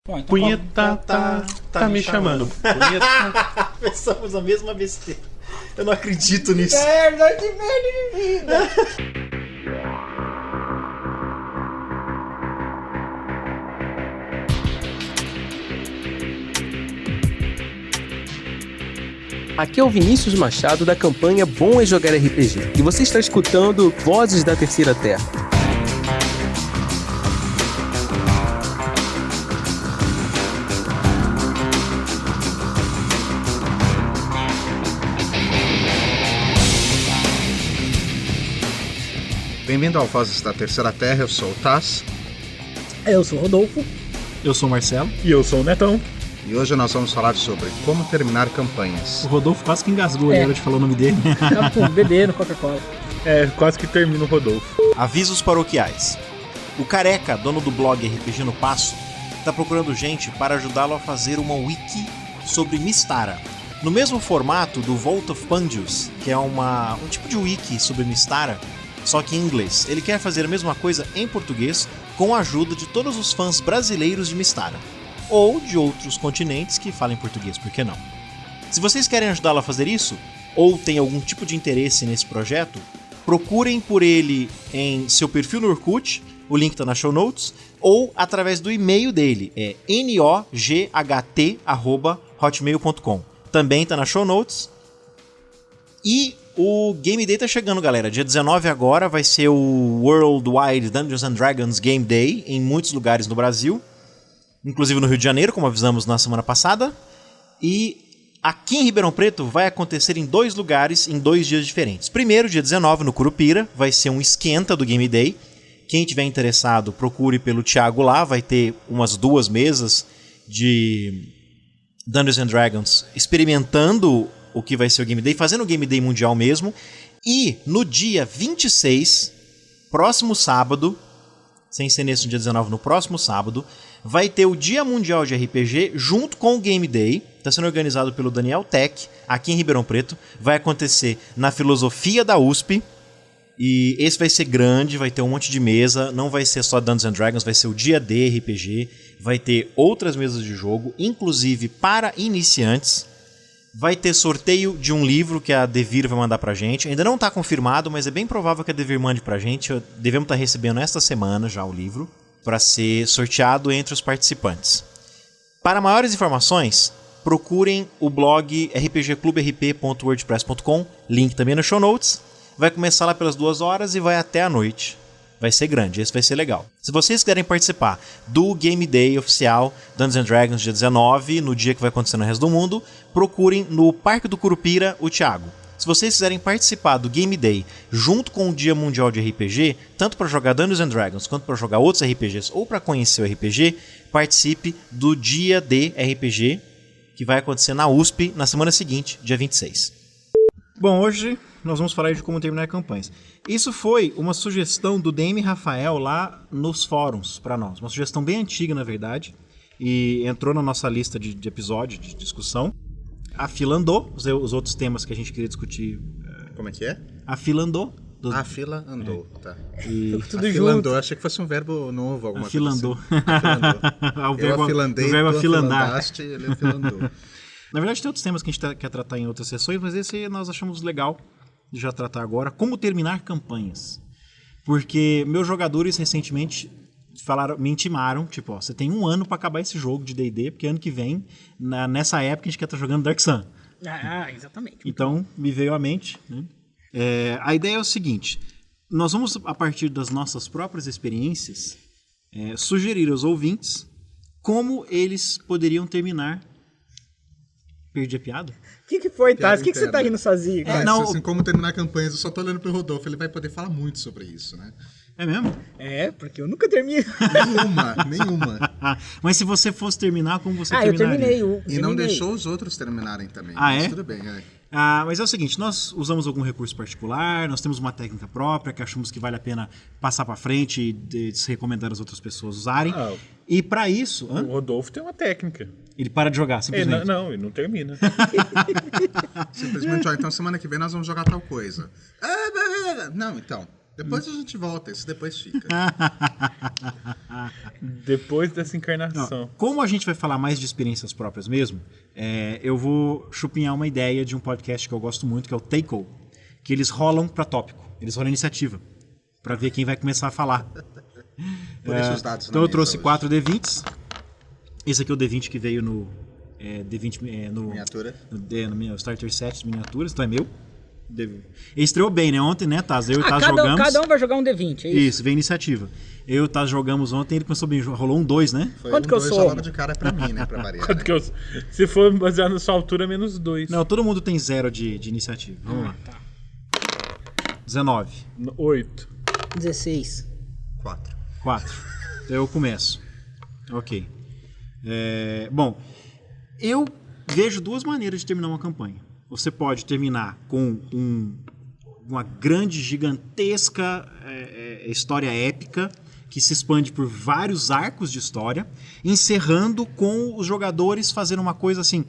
Bom, então Punheta tá me chamando. Punheta. Pensamos a mesma besteira. Eu não acredito nisso. Merda, que merda de vida! Aqui é o Vinícius Machado da campanha Bom é Jogar RPG e você está escutando Vozes da Terceira Terra. Bem-vindo ao Vozes da Terceira Terra, eu sou o Taz. Eu sou o Rodolfo. Eu sou o Marcelo. E eu sou o Netão. E hoje nós vamos falar sobre como terminar campanhas. O Rodolfo quase que engasgou na hora de falar o nome dele. Tá com bebê no Coca-Cola. Quase que termina o Rodolfo. Avisos paroquiais. O Careca, dono do blog RPG no Passo, está procurando gente para ajudá-lo a fazer uma wiki sobre Mystara. No mesmo formato do Vault of Pandius, que é um tipo de wiki sobre Mystara, só que em inglês. Ele quer fazer a mesma coisa em português com a ajuda de todos os fãs brasileiros de Mystara. Ou de outros continentes que falem português, por que não? Se vocês querem ajudá-lo a fazer isso, ou tem algum tipo de interesse nesse projeto, procurem por ele em seu perfil no Orkut, o link está na show notes, ou através do e-mail dele, é nogt@hotmail.com. Também está na show notes. E o Game Day tá chegando, galera. Dia 19 agora vai ser o Worldwide Dungeons and Dragons Game Day em muitos lugares no Brasil. Inclusive no Rio de Janeiro, como avisamos na semana passada. E aqui em Ribeirão Preto vai acontecer em 2 lugares, em 2 dias diferentes. Primeiro, dia 19, no Curupira, vai ser um esquenta do Game Day. Quem tiver interessado, procure pelo Thiago lá. Vai ter umas 2 mesas de Dungeons and Dragons experimentando o que vai ser o Game Day, fazendo o Game Day mundial mesmo. E no dia 26, próximo sábado, sem ser nesse dia 19, no próximo sábado, vai ter o Dia Mundial de RPG junto com o Game Day. Está sendo organizado pelo Daniel Tech, aqui em Ribeirão Preto. Vai acontecer na Filosofia da USP. E esse vai ser grande, vai ter um monte de mesa. Não vai ser só Dungeons and Dragons, vai ser o Dia D RPG. Vai ter outras mesas de jogo, inclusive para iniciantes. Vai ter sorteio de um livro que a Devir vai mandar pra gente. Ainda não está confirmado, mas é bem provável que a Devir mande pra gente. Devemos estar recebendo esta semana já o livro, para ser sorteado entre os participantes. Para maiores informações, procurem o blog rpgclubrp.wordpress.com, link também no show notes. Vai começar lá pelas 2 horas e vai até a noite. Vai ser grande, esse vai ser legal. Se vocês quiserem participar do Game Day oficial Dungeons and Dragons dia 19, no dia que vai acontecer no resto do mundo, procurem no Parque do Curupira o Thiago. Se vocês quiserem participar do Game Day junto com o Dia Mundial de RPG, tanto para jogar Dungeons and Dragons quanto para jogar outros RPGs ou para conhecer o RPG, participe do Dia D RPG, que vai acontecer na USP na semana seguinte, dia 26. Bom, hoje nós vamos falar de como terminar campanhas. Isso foi uma sugestão do DM Rafael lá nos fóruns para nós. Uma sugestão bem antiga, na verdade, e entrou na nossa lista de episódio, de discussão. A fila andou, os outros temas que a gente queria discutir. Como é que é? A fila andou. A fila andou, tá. E Tudo a junto. fila andou, achei que fosse um verbo novo, alguma a fila coisa andou. assim. A fila andou. Eu afilandei, o verbo tu afilandar. afilandaste, ele afilandou. Na verdade, tem outros temas que a gente quer tratar em outras sessões, mas esse nós achamos legal de já tratar agora. Como terminar campanhas. Porque meus jogadores recentemente me intimaram, tipo, ó, você tem 1 ano pra acabar esse jogo de D&D, porque ano que vem, nessa época, a gente quer estar jogando Dark Sun. Ah, exatamente. Então, me veio à mente, né? A ideia é o seguinte, nós vamos, a partir das nossas próprias experiências, sugerir aos ouvintes como eles poderiam terminar. Perdi a piada? O que foi, Piada Taz? O que você tá interna. rindo sozinho? Mas, não, assim, como terminar campanhas, eu só tô olhando pro Rodolfo, ele vai poder falar muito sobre isso, né? É mesmo? Porque eu nunca termino. Nenhuma. Mas se você fosse terminar, como você Eu terminaria? terminei. E não deixou os outros terminarem também. Ah, mas é? tudo bem, Mas é o seguinte, nós usamos algum recurso particular, nós temos uma técnica própria que achamos que vale a pena passar para frente e se recomendar às outras pessoas usarem. E para isso... O Rodolfo tem uma técnica. Ele para de jogar, simplesmente. Ele não termina. Simplesmente, então semana que vem nós vamos jogar tal coisa. Não, então... Depois a gente volta, isso depois fica. Depois dessa encarnação. Como a gente vai falar mais de experiências próprias mesmo, eu vou chupinhar uma ideia de um podcast que eu gosto muito, que é o Take-O, que eles rolam pra tópico, eles rolam iniciativa, pra ver quem vai começar a falar. Por isso os dados Então na eu trouxe mesa 4 D20s. Esse aqui é o D20 que veio no D20 no Miniatura. no meu Starter Set de miniaturas, então é meu. Ele estreou bem, né? Ontem, né, Taz? Eu e o Taz jogamos. Cada um vai jogar um D20, é isso? Isso, vem iniciativa. Eu e o Taz jogamos ontem, ele começou bem, rolou um 2, né? Foi Quanto que eu dois, sou? já logo de cara pra mim, né? Pra variar. Quanto né? que eu... Se for baseado na sua altura, menos 2. Não, todo mundo tem 0 de iniciativa. Vamos lá. Tá. 19. 8. 16. 4. 4. Então eu começo. Ok. Bom, eu vejo duas maneiras de terminar uma campanha. Você pode terminar com uma grande, gigantesca história épica que se expande por vários arcos de história, encerrando com os jogadores fazendo uma coisa assim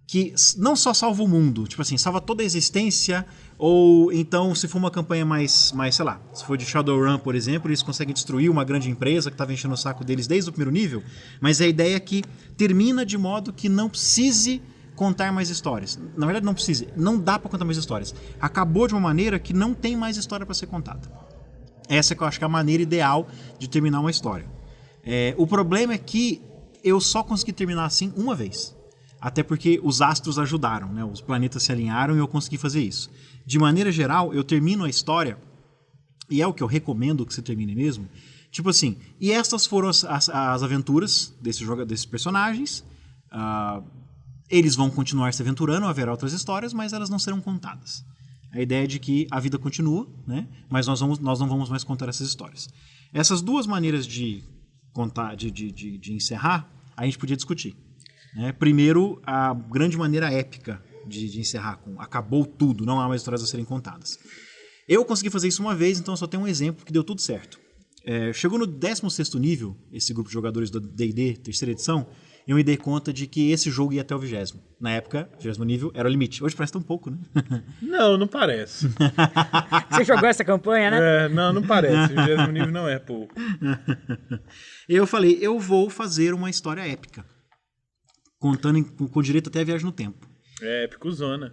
que não só salva o mundo, tipo assim, salva toda a existência, ou então se for uma campanha mais, sei lá, se for de Shadowrun, por exemplo, eles conseguem destruir uma grande empresa que estava enchendo o saco deles desde o primeiro nível, mas a ideia é que termina de modo que não precise contar mais histórias. Na verdade não precisa, não dá pra contar mais histórias. Acabou de uma maneira que não tem mais história pra ser contada. Essa que eu acho que é a maneira ideal de terminar uma história. O problema é que eu só consegui terminar assim uma vez. Até porque os astros ajudaram, né? Os planetas se alinharam e eu consegui fazer isso. De maneira geral, eu termino a história, e é o que eu recomendo que você termine mesmo, tipo assim, e essas foram as aventuras desses personagens. Eles vão continuar se aventurando, haverá outras histórias, mas elas não serão contadas. A ideia é de que a vida continua, né? Mas nós não vamos mais contar essas histórias. Essas duas maneiras de contar, de encerrar, a gente podia discutir. Né? Primeiro, a grande maneira épica de encerrar, com acabou tudo, não há mais histórias a serem contadas. Eu consegui fazer isso uma vez, então eu só tenho um exemplo que deu tudo certo. Chegou no 16º nível, esse grupo de jogadores do D&D, terceira edição, eu me dei conta de que esse jogo ia até o 20º. Na época, o 20º nível era o limite. Hoje parece tão pouco, né? Não parece. Você jogou essa campanha, né? Não parece. O 20º nível não é pouco. Eu falei, eu vou fazer uma história épica. Contando com direito até a viagem no tempo. Épico zona.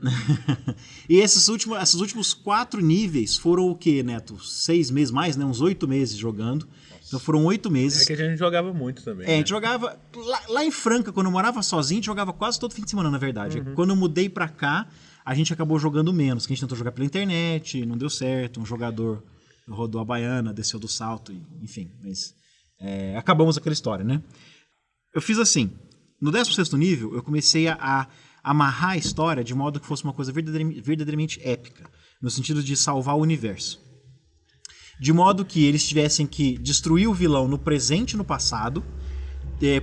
E esses últimos 4 níveis foram o quê, Neto? 6 meses mais, né? Uns 8 meses jogando. Nossa. Então foram 8 meses. É que a gente jogava muito também. A gente jogava... Lá em Franca, quando eu morava sozinho, a gente jogava quase todo fim de semana, na verdade. Uhum. Quando eu mudei pra cá, a gente acabou jogando menos. Que a gente tentou jogar pela internet, não deu certo. Um jogador rodou a baiana, desceu do salto, enfim. Mas acabamos aquela história, né? Eu fiz assim... No 16º nível, eu comecei a amarrar a história de modo que fosse uma coisa verdadeiramente épica, no sentido de salvar o universo. De modo que eles tivessem que destruir o vilão no presente e no passado,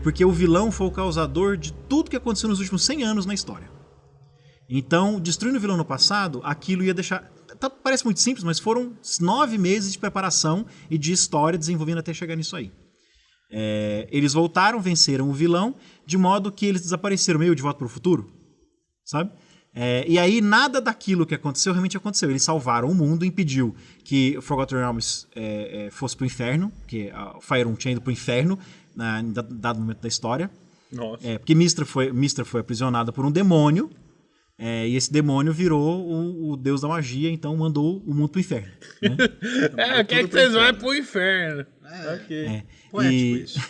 porque o vilão foi o causador de tudo que aconteceu nos últimos 100 anos na história. Então, destruindo o vilão no passado, aquilo ia deixar... Parece muito simples, mas foram 9 meses de preparação e de história desenvolvendo até chegar nisso aí. Eles voltaram, venceram o vilão, de modo que eles desapareceram meio de volta para o futuro, sabe? E aí nada daquilo que aconteceu realmente aconteceu. Eles salvaram o mundo, impediu que o Forgotten Realms fosse para o inferno, que a Faerun tinha ido para o inferno em dado momento da história. Nossa. Porque Mistra foi aprisionada por um demônio, e esse demônio virou o deus da magia, então mandou o mundo para o inferno. Né? Quer que vocês vão pro inferno. Ok. Poético isso.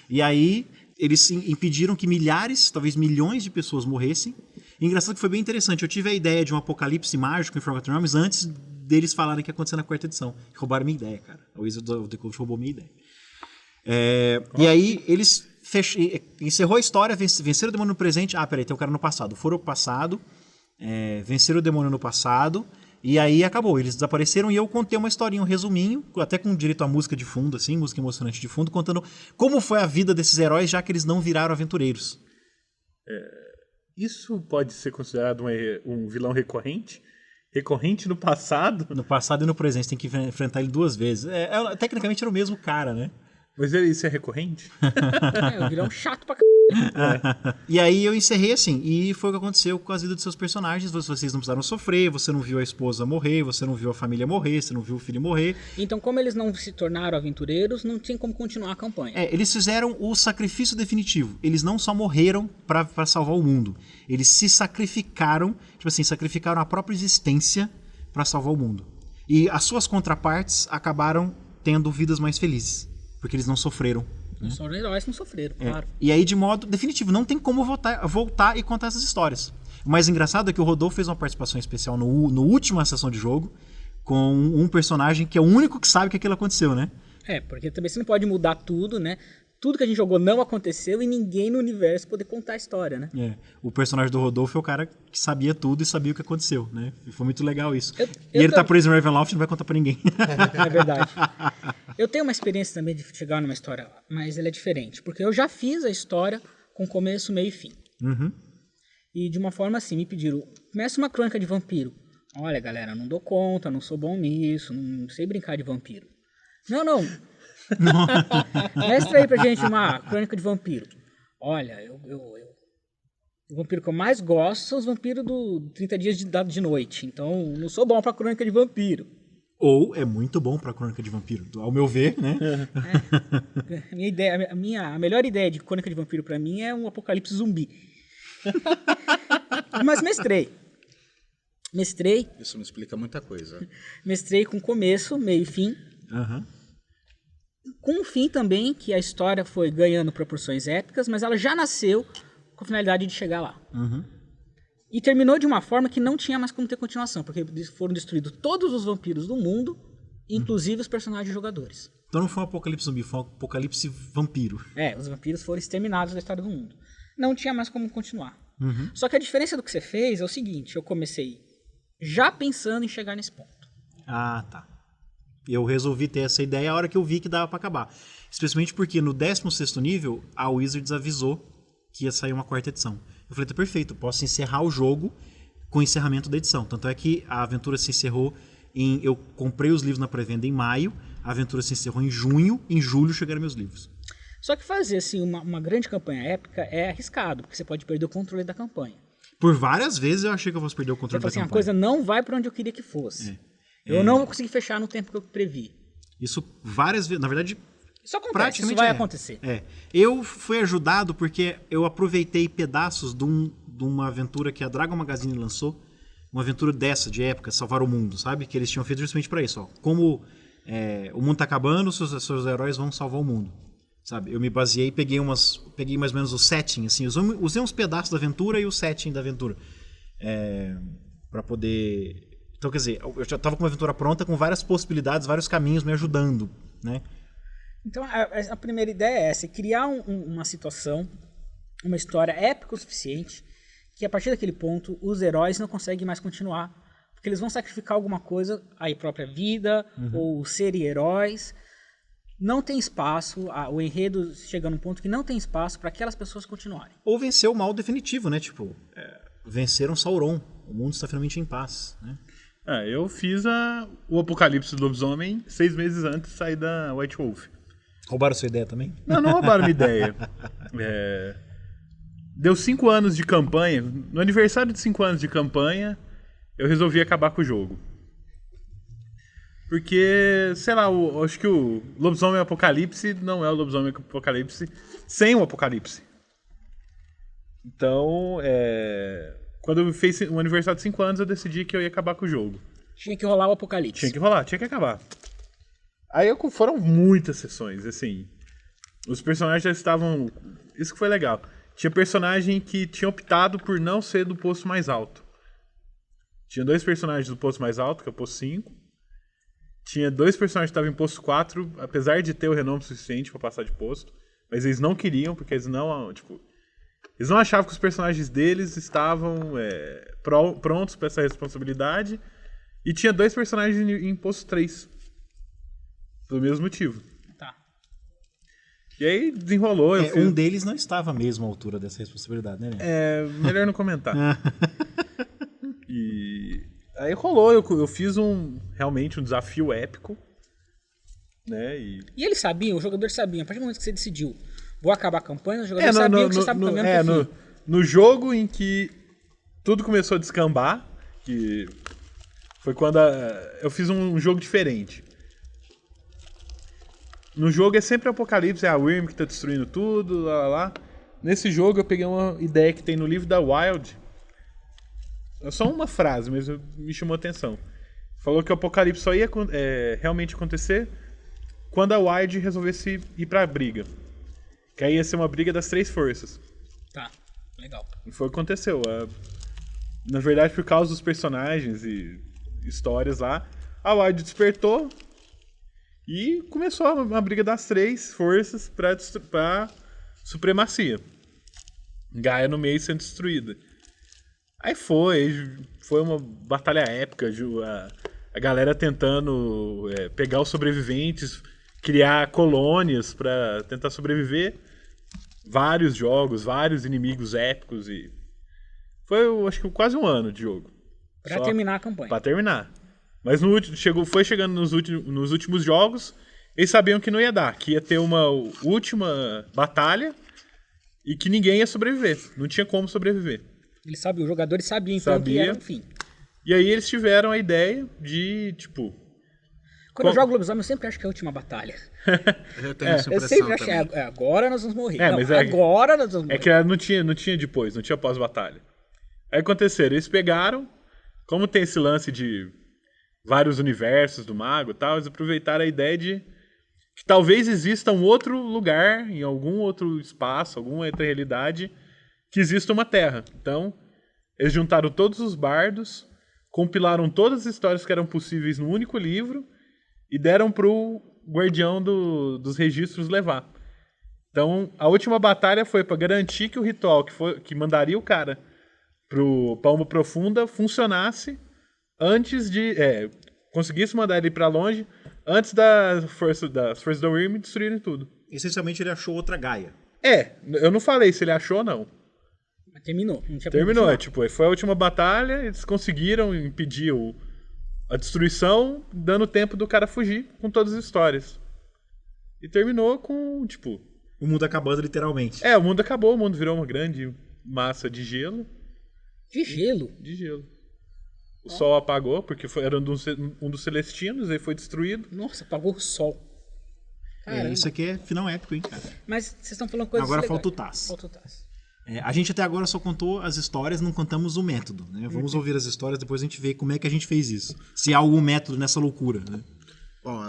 E aí, eles impediram que milhares, talvez milhões de pessoas morressem. E engraçado que foi bem interessante. Eu tive a ideia de um apocalipse mágico em Forgotten Realms antes deles falarem que ia acontecer na 4ª edição. Roubaram minha ideia, cara. O Wizard of the Coast roubou minha ideia. E aí, eles encerrou a história, venceram o demônio no presente. Peraí, tem o cara no passado. Foram pro passado, venceram o demônio no passado. E aí acabou, eles desapareceram e eu contei uma historinha, um resuminho, até com direito a música de fundo, assim, música emocionante de fundo, contando como foi a vida desses heróis, já que eles não viraram aventureiros. Isso pode ser considerado um vilão recorrente? Recorrente no passado? No passado e no presente, tem que enfrentar ele 2 vezes. Tecnicamente era o mesmo cara, né? Mas isso é recorrente? O vilão chato pra c****. E aí eu encerrei assim, e foi o que aconteceu com as vidas dos seus personagens. Vocês não precisaram sofrer, você não viu a esposa morrer, você não viu a família morrer, você não viu o filho morrer. Então, como eles não se tornaram aventureiros, não tinha como continuar a campanha. Eles fizeram o sacrifício definitivo. Eles não só morreram pra salvar o mundo, eles se sacrificaram, tipo assim, sacrificaram a própria existência pra salvar o mundo. E as suas contrapartes acabaram tendo vidas mais felizes, porque eles não sofreram. Não são heróis, não sofreram, claro. E aí, de modo definitivo, não tem como voltar e contar essas histórias. O mais engraçado é que o Rodolfo fez uma participação especial no última sessão de jogo com um personagem que é o único que sabe que aquilo aconteceu, né? Porque também você não pode mudar tudo, né? Tudo que a gente jogou não aconteceu e ninguém no universo poder contar a história, né? O personagem do Rodolfo é o cara que sabia tudo e sabia o que aconteceu, né? E foi muito legal isso. E ele tá preso em Ravenloft e não vai contar pra ninguém. É verdade. Eu tenho uma experiência também de chegar numa história, mas ela é diferente. Porque eu já fiz a história com começo, meio e fim. Uhum. E de uma forma assim, me pediram, começa uma crônica de vampiro. Olha, galera, não dou conta, não sou bom nisso, não sei brincar de vampiro. Não. Mestre aí pra gente uma crônica de vampiro. Olha, o vampiro que eu mais gosto são os vampiros do 30 dias de noite. Então, não sou bom pra crônica de vampiro. Ou é muito bom pra crônica de vampiro, ao meu ver, né? A melhor ideia de crônica de vampiro pra mim é um apocalipse zumbi. Mas mestrei. Isso me explica muita coisa. Mestrei com começo, meio e fim. Uhum. Com um fim também, que a história foi ganhando proporções épicas, mas ela já nasceu com a finalidade de chegar lá. Uhum. E terminou de uma forma que não tinha mais como ter continuação, porque foram destruídos todos os vampiros do mundo, inclusive os personagens jogadores. Então não foi um apocalipse zumbi, foi um apocalipse vampiro. Os vampiros foram exterminados da história do mundo. Não tinha mais como continuar. Uhum. Só que a diferença do que você fez é o seguinte, eu comecei já pensando em chegar nesse ponto. Ah, tá. Eu resolvi ter essa ideia a hora que eu vi que dava pra acabar. Especialmente porque no 16º nível, a Wizards avisou que ia sair uma 4ª edição. Eu falei, tá perfeito, posso encerrar o jogo com o encerramento da edição. Tanto é que a aventura se encerrou eu comprei os livros na pré-venda em maio, a aventura se encerrou em junho, em julho chegaram meus livros. Só que fazer assim, uma grande campanha épica é arriscado, porque você pode perder o controle da campanha. Por várias vezes eu achei que eu fosse perder o controle da campanha. A coisa não vai para onde eu queria que fosse. Eu não vou conseguir fechar no tempo que eu previ. Isso várias vezes, na verdade... Isso acontece, isso vai acontecer. Eu fui ajudado porque eu aproveitei pedaços de uma aventura que a Dragon Magazine lançou, uma aventura dessa, de época, Salvar o Mundo, sabe? Que eles tinham feito justamente para isso. Ó. Como o mundo tá acabando, seus heróis vão salvar o mundo. Sabe? Eu me baseei, peguei mais ou menos o setting, assim, usei uns pedaços da aventura e o setting da aventura. Para poder... Então, quer dizer, eu já estava com uma aventura pronta, com várias possibilidades, vários caminhos me ajudando, né? Então, a primeira ideia é essa, criar uma situação, uma história épica o suficiente, que a partir daquele ponto, os heróis não conseguem mais continuar, porque eles vão sacrificar alguma coisa, a própria vida, ou serem heróis. Não tem espaço, o enredo chega num ponto que não tem espaço para aquelas pessoas continuarem. Ou vencer o mal definitivo, né? Tipo, venceram Sauron, o mundo está finalmente em paz, né? Eu fiz o Apocalipse do Lobisomem 6 meses antes de sair da White Wolf. Roubaram sua ideia também? Não roubaram minha ideia. Deu 5 anos de campanha. No aniversário de 5 anos de campanha, eu resolvi acabar com o jogo. Porque, sei lá, acho que o Lobisomem Apocalipse não é o Lobisomem Apocalipse sem o Apocalipse. Então, quando eu fiz o aniversário de 5 anos, eu decidi que eu ia acabar com o jogo. Tinha que rolar o Apocalipse. Tinha que rolar, tinha que acabar. Aí foram muitas sessões, assim. Os personagens já estavam... Isso que foi legal. Tinha personagem que tinha optado por não ser do posto mais alto. Tinha 2 personagens do posto mais alto, que é o posto 5. Tinha 2 personagens que estavam em posto 4, apesar de ter o renome suficiente para passar de posto. Mas eles não queriam, porque eles não... Eles não achavam que os personagens deles estavam prontos para essa responsabilidade. E tinha 2 personagens em posto 3. Pelo mesmo motivo. Tá. E aí desenrolou. Um deles não estava mesmo à altura dessa responsabilidade, né? Melhor não comentar. E aí rolou. Eu fiz realmente um desafio épico. Né? E eles sabiam, os jogadores sabiam. A partir do momento que você decidiu vou acabar a campanha, os jogadores sabiam que você estava caminhando pro fim. No jogo em que tudo começou a descambar, que foi quando eu fiz um jogo diferente. No jogo é sempre apocalipse, é a Wyrm que tá destruindo tudo, lá. Nesse jogo eu peguei uma ideia que tem no livro da Wild. É só uma frase, mas me chamou a atenção. Falou que o apocalipse só ia realmente acontecer quando a Wild resolvesse ir pra briga. Que aí ia ser uma briga das 3 forças. Tá, legal. E foi o que aconteceu. Na verdade, por causa dos personagens e histórias lá, a Wild despertou e começou a briga das 3 forças pra supremacia. Gaia no meio sendo destruída. Aí foi uma batalha épica, a galera tentando pegar os sobreviventes, criar colônias pra tentar sobreviver. Vários jogos, vários inimigos épicos e foi, eu acho que quase um ano de jogo. Pra terminar a campanha. Pra terminar. Mas foi chegando nos últimos jogos, eles sabiam que não ia dar, que ia ter uma última batalha e que ninguém ia sobreviver. Não tinha como sobreviver. Eles sabiam, os jogadores sabiam então que era o fim. E aí eles tiveram a ideia de, tipo... Quando eu jogo lobisomem, eu sempre acho que é a última batalha. Eu tenho essa Eu impressão sempre achei, também. agora nós vamos morrer. Mas agora nós vamos morrer. É que não tinha depois, não tinha pós-batalha. Aí aconteceram, eles pegaram, como tem esse lance de vários universos do mago e tal, eles aproveitaram a ideia de que talvez exista um outro lugar, em algum outro espaço, alguma outra realidade, que exista uma terra. Então, eles juntaram todos os bardos, compilaram todas as histórias que eram possíveis no único livro e deram pro guardião dos registros levar. Então, a última batalha foi para garantir que o ritual que mandaria o cara pra Alma Profunda funcionasse antes de... conseguisse mandar ele para longe antes das forças da Wyrm destruírem tudo. Essencialmente ele achou outra Gaia. Eu não falei se ele achou ou não. Mas terminou. Não tinha Terminou, foi a última batalha, eles conseguiram impedir a destruição, dando tempo do cara fugir com todas as histórias. E terminou com, O mundo acabando literalmente. o mundo acabou, o mundo virou uma grande massa de gelo. De gelo? De gelo. O sol apagou, porque era um dos celestinos, ele foi destruído. Nossa, apagou o sol. Caramba. Isso aqui é final épico, hein, cara? Mas vocês estão falando coisas Agora legais. falta o Taz. Falta o Taz. A gente até agora só contou as histórias, não contamos o método, né? Vamos ouvir as histórias, depois a gente vê como é que a gente fez isso. Se há algum método nessa loucura, né? Bom,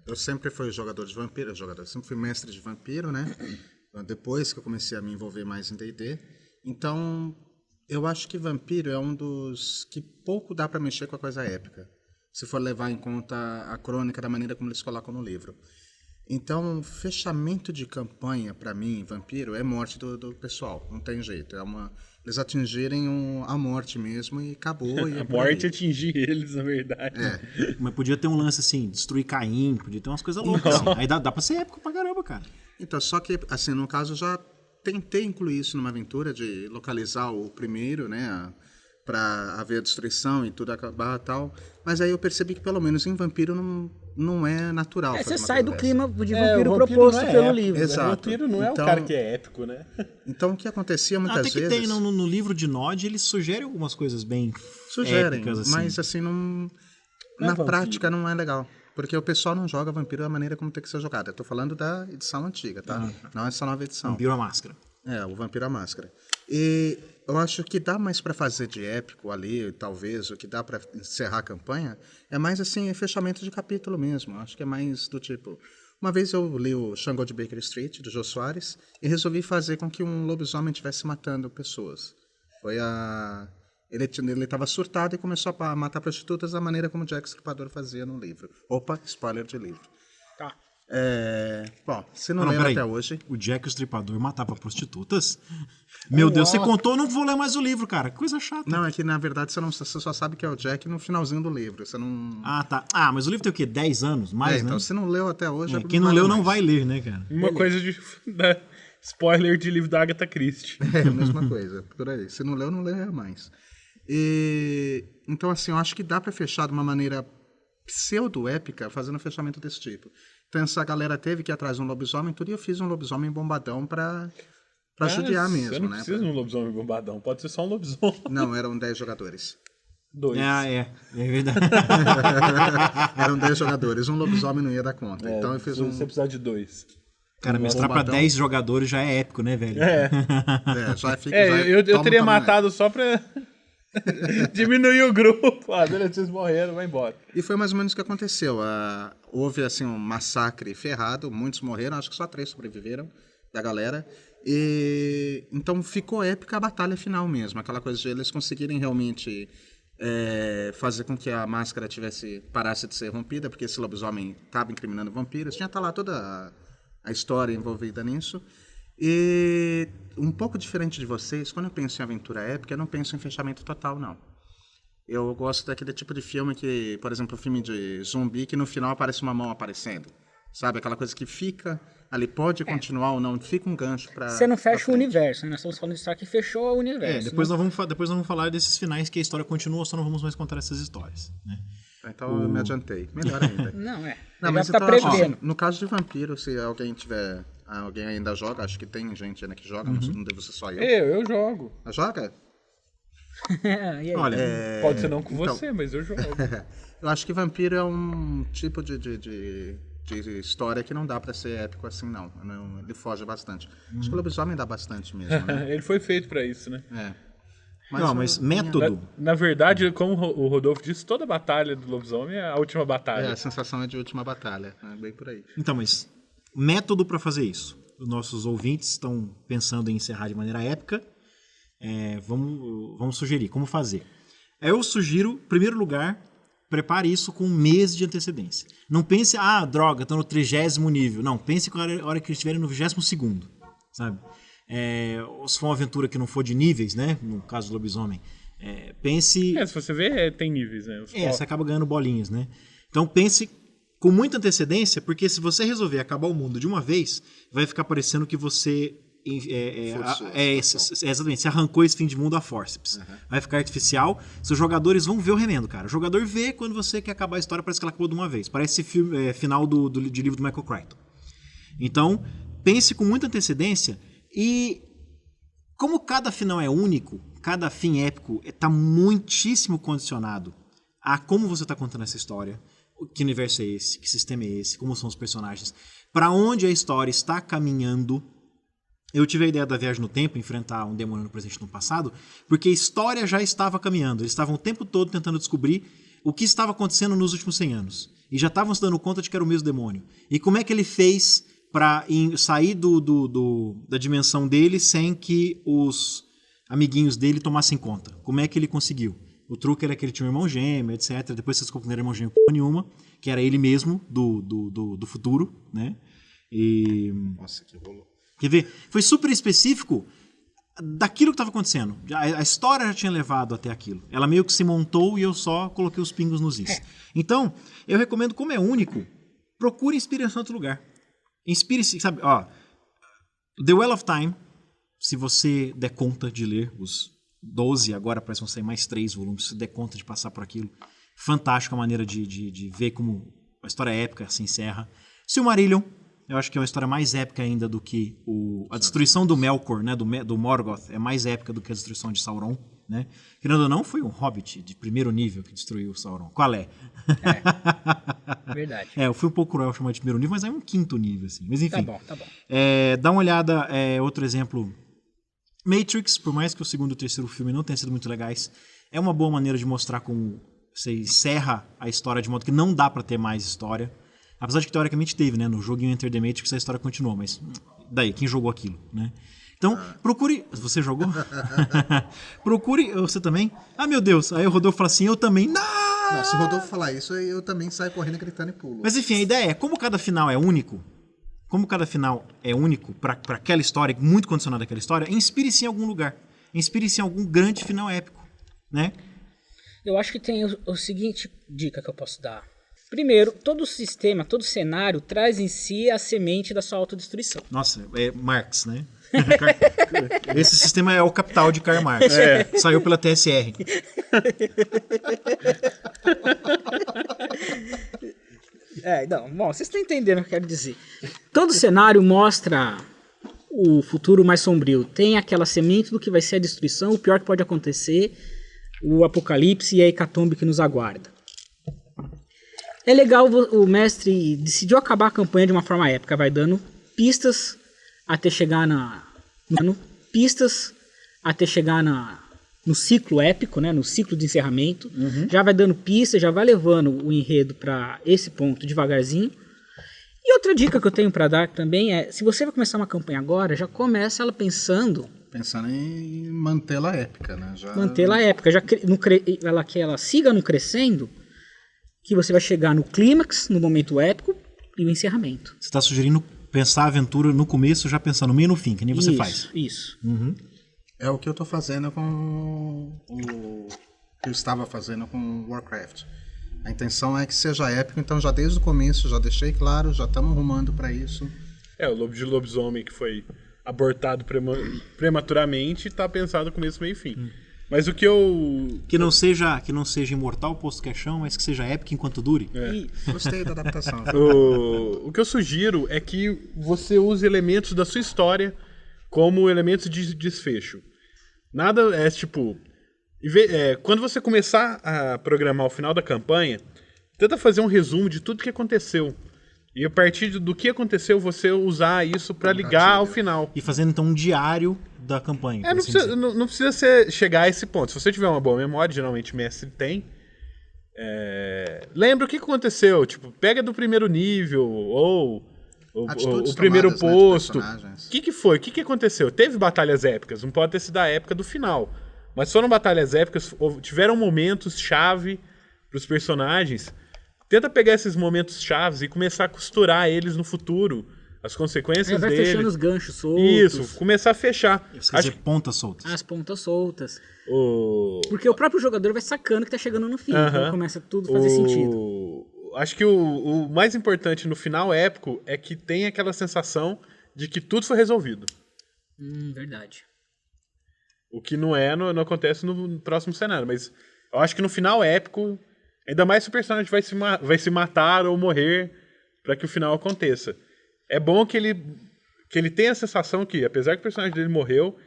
eu sempre fui jogador de vampiro, sempre fui mestre de vampiro, né? Depois que eu comecei a me envolver mais em D&D. Então, eu acho que vampiro é um dos que pouco dá para mexer com a coisa épica, se for levar em conta a crônica da maneira como eles colocam no livro. Então, fechamento de campanha, para mim, vampiro, é morte do pessoal. Não tem jeito. Eles atingirem a morte mesmo e acabou. E a morte atingir eles, na verdade. Mas podia ter um lance assim, destruir Caim, podia ter umas coisas loucas assim. Aí dá pra ser épico pra caramba, cara. Então, só que, assim, no caso, eu já tentei incluir isso numa aventura de localizar o primeiro, né? Pra haver a destruição e tudo acabar e tal. Mas aí eu percebi que, pelo menos, em vampiro não é natural. Você sai do clima de vampiro vampiro proposto não é pelo épico. livro. Exato. O vampiro não é o Então- cara que é épico, né? Então, o que acontecia muitas Até que vezes... tem no livro de Nod, ele sugere algumas coisas bem Sugerem, épicas, assim. mas assim, na prática não é legal. Porque o pessoal não joga vampiro da maneira como tem que ser jogado. Eu tô falando da edição antiga, tá? Não essa nova edição. Vampiro à Máscara. O Vampiro à Máscara. E eu acho que dá mais pra fazer de épico ali, talvez, o que dá pra encerrar a campanha, é mais assim, fechamento de capítulo mesmo. Acho que é mais do tipo... Uma vez eu li o Xangô de Baker Street, do Jô Soares, e resolvi fazer com que um lobisomem estivesse matando pessoas. Ele estava surtado e começou a matar prostitutas da maneira como Jack Stripador fazia no livro. Opa, spoiler de livro. Tá. Bom, se não leram peraí. até hoje... O Jack o Estripador matava prostitutas? Meu Deus, você contou, eu não vou ler mais o livro, cara. Que coisa chata. Não, é que na verdade você só sabe que é o Jack no finalzinho do livro. Você não... Ah, tá. Ah, mas o livro tem o quê? 10 anos? Mais, né? Então se não leu até hoje... Quem não leu não mais. vai ler, né, cara? Uma coisa de... spoiler de livro da Agatha Christie. É a mesma coisa, por aí. Se não leu, não lê mais. Então, assim, eu acho que dá pra fechar de uma maneira pseudo-épica fazendo um fechamento desse tipo. Então essa galera teve que ir atrás de um lobisomem, tudo, e eu fiz um lobisomem bombadão pra judiar mesmo, Você não né? precisa de um lobisomem bombadão, pode ser só um lobisomem. Não, eram 10 jogadores. 2. É verdade. Eram 10 jogadores, um lobisomem não ia dar conta. Então eu fiz Se você precisar de 2. Cara, mestrar pra bombadão. 10 jogadores já é épico, né, velho? já fica... Eu toma teria um matado só pra diminuir o grupo. Ah, beleza, vocês morreram, vai embora. E foi mais ou menos o que aconteceu. Houve assim um massacre ferrado, muitos morreram, acho que só 3 sobreviveram da galera. E então ficou épica a batalha final mesmo, aquela coisa de eles conseguirem realmente fazer com que a máscara parasse de ser rompida, porque esse lobisomem estava incriminando vampiros. Tinha lá toda a história envolvida nisso. E um pouco diferente de vocês, quando eu penso em aventura épica, eu não penso em fechamento total, não. Eu gosto daquele tipo de filme que, por exemplo, filme de zumbi, que no final aparece uma mão aparecendo. Sabe? Aquela coisa que fica ali, pode continuar ou não, fica um gancho pra... Você não fecha o universo, né? Nós estamos falando de história que fechou o universo. Depois nós vamos falar desses finais que a história continua, só não vamos mais contar essas histórias, né? Então eu me adiantei. Melhor ainda. Não, Não, mas já tá então, prevendo. no caso de vampiro, se alguém tiver... Alguém ainda joga, acho que tem gente ainda que joga, não deve ser só eu. Eu jogo. Joga? E aí? Olha, Pode ser não com então- você, mas eu jogo. Eu acho que vampiro é um tipo de história que não dá pra ser épico assim, não. Ele foge bastante. Acho que o lobisomem dá bastante mesmo, né? Ele foi feito pra isso, né? mas método... Na verdade, como o Rodolfo disse, toda batalha do lobisomem é a última batalha. A sensação é de última batalha, bem por aí. Então, mas método para fazer isso. Os nossos ouvintes estão pensando em encerrar de maneira épica. Vamos sugerir como fazer. Eu sugiro, em primeiro lugar, prepare isso com um mês de antecedência. Não pense, droga, estou no 30º nível. Não, pense com a hora que estiverem no 22º, sabe? Se for uma aventura que não for de níveis, né? No caso do lobisomem, pense... Se você ver, tem níveis, né? Você acaba ganhando bolinhas, né? Então pense com muita antecedência, porque se você resolver acabar o mundo de uma vez, vai ficar parecendo que você exatamente, se arrancou esse fim de mundo a forceps. Vai ficar artificial. Seus jogadores vão ver o remendo, cara. O jogador vê quando você quer acabar a história, parece que ela acabou de uma vez. Parece final de livro do Michael Crichton. Então, pense com muita antecedência e como cada final é único, cada fim épico está muitíssimo condicionado a como você está contando essa história, que universo é esse, que sistema é esse, como são os personagens, para onde a história está caminhando. Eu tive a ideia da viagem no tempo, enfrentar um demônio no presente e no passado, porque a história já estava caminhando. Eles estavam o tempo todo tentando descobrir o que estava acontecendo nos últimos 100 anos. E já estavam se dando conta de que era o mesmo demônio. E como é que ele fez para sair da dimensão dele sem que os amiguinhos dele tomassem conta? Como é que ele conseguiu? O truque era que ele tinha um irmão gêmeo, etc. Depois você descobriu que não era irmão gêmeo nenhuma, que era ele mesmo do futuro, né? E... Nossa, que rolo. Quer ver? Foi super específico daquilo que estava acontecendo. A história já tinha levado até aquilo. Ela meio que se montou e eu só coloquei os pingos nos is. Então, eu recomendo, como é único, procure inspiração em outro lugar. Inspire-se, sabe? The Well of Time, se você der conta de ler os 12, agora parece que vão sair mais 3 volumes, se der conta de passar por aquilo. Fantástica maneira de ver como a história épica se encerra. Silmarillion, eu acho que é uma história mais épica ainda do que a destruição do Melkor, né, do Morgoth, é mais épica do que a destruição de Sauron, né? Querendo ou não, foi um hobbit de primeiro nível que destruiu o Sauron. Qual é? Verdade. Eu fui um pouco cruel chamar de primeiro nível, mas é um 5º nível, assim. Mas enfim. Tá bom. Dá uma olhada, outro exemplo... Matrix, por mais que o segundo e o terceiro filme não tenham sido muito legais, é uma boa maneira de mostrar como você encerra a história de modo que não dá pra ter mais história. Apesar de que teoricamente teve, né? No jogo Enter the Matrix a história continuou, mas daí, quem jogou aquilo, né? Então, procure... Você jogou? Procure... Você também? Meu Deus! Aí o Rodolfo fala assim, eu também... Não, se o Rodolfo falar isso, eu também saio correndo, gritando e pulo. Mas enfim, a ideia é, como cada final é único para aquela história, muito condicionado àquela história, inspire-se em algum lugar. Inspire-se em algum grande final épico, né? Eu acho que tem o seguinte dica que eu posso dar. Primeiro, todo sistema, todo cenário traz em si a semente da sua autodestruição. Nossa, é Marx, né? Esse sistema é o Capital de Karl Marx. Saiu pela TSR. Bom, vocês estão entendendo o que eu quero dizer. Todo cenário mostra o futuro mais sombrio. Tem aquela semente do que vai ser a destruição, o pior que pode acontecer, o apocalipse e a hecatombe que nos aguarda. É legal, o mestre decidiu acabar a campanha de uma forma épica, vai dando pistas até chegar no ciclo épico, né, no ciclo de encerramento. Já vai dando pistas, já vai levando o enredo para esse ponto devagarzinho. E outra dica que eu tenho para dar também é, se você vai começar uma campanha agora, já começa ela pensando em mantê-la épica, né? Mantê-la épica, que ela siga no crescendo, que você vai chegar no clímax, no momento épico e o encerramento. Você está sugerindo pensar a aventura no começo, já pensando no meio e no fim, que nem você faz. Isso. É o que eu tô fazendo com o que eu estava fazendo com Warcraft. A intenção é que seja épico, então já desde o começo já deixei claro, já estamos arrumando para isso. O Lobo de Lobisomem que foi abortado prematuramente está pensado no começo, meio e fim. Mas o que eu... Que não seja imortal, posto que é chão, mas que seja épico enquanto dure. Gostei da adaptação. O que eu sugiro é que você use elementos da sua história como elementos de desfecho. Nada é tipo... quando você começar a programar o final da campanha, tenta fazer um resumo de tudo que aconteceu. E a partir do que aconteceu, você usar isso para ligar ao final. E fazendo então um diário da campanha. Não precisa chegar a esse ponto. Se você tiver uma boa memória, geralmente mestre tem. Lembra o que aconteceu. Tipo, pega do primeiro nível ou o primeiro posto. O que foi? O que aconteceu? Teve batalhas épicas. Não pode ter sido a época do final. Mas foram batalhas épicas. Tiveram momentos-chave para os personagens. Tenta pegar esses momentos chaves e começar a costurar eles no futuro. As consequências deles. Vai fechando os ganchos soltos. Isso, começar a fechar. Quer dizer, pontas soltas. As pontas soltas. Porque o próprio jogador vai sacando que tá chegando no fim. Então começa tudo a fazer sentido. Acho que o mais importante no final épico é que tem aquela sensação de que tudo foi resolvido. Verdade. O que não acontece no próximo cenário. Mas eu acho que no final épico... Ainda mais se o personagem vai se matar ou morrer para que o final aconteça. É bom que ele tenha a sensação que, apesar que o personagem dele morreu,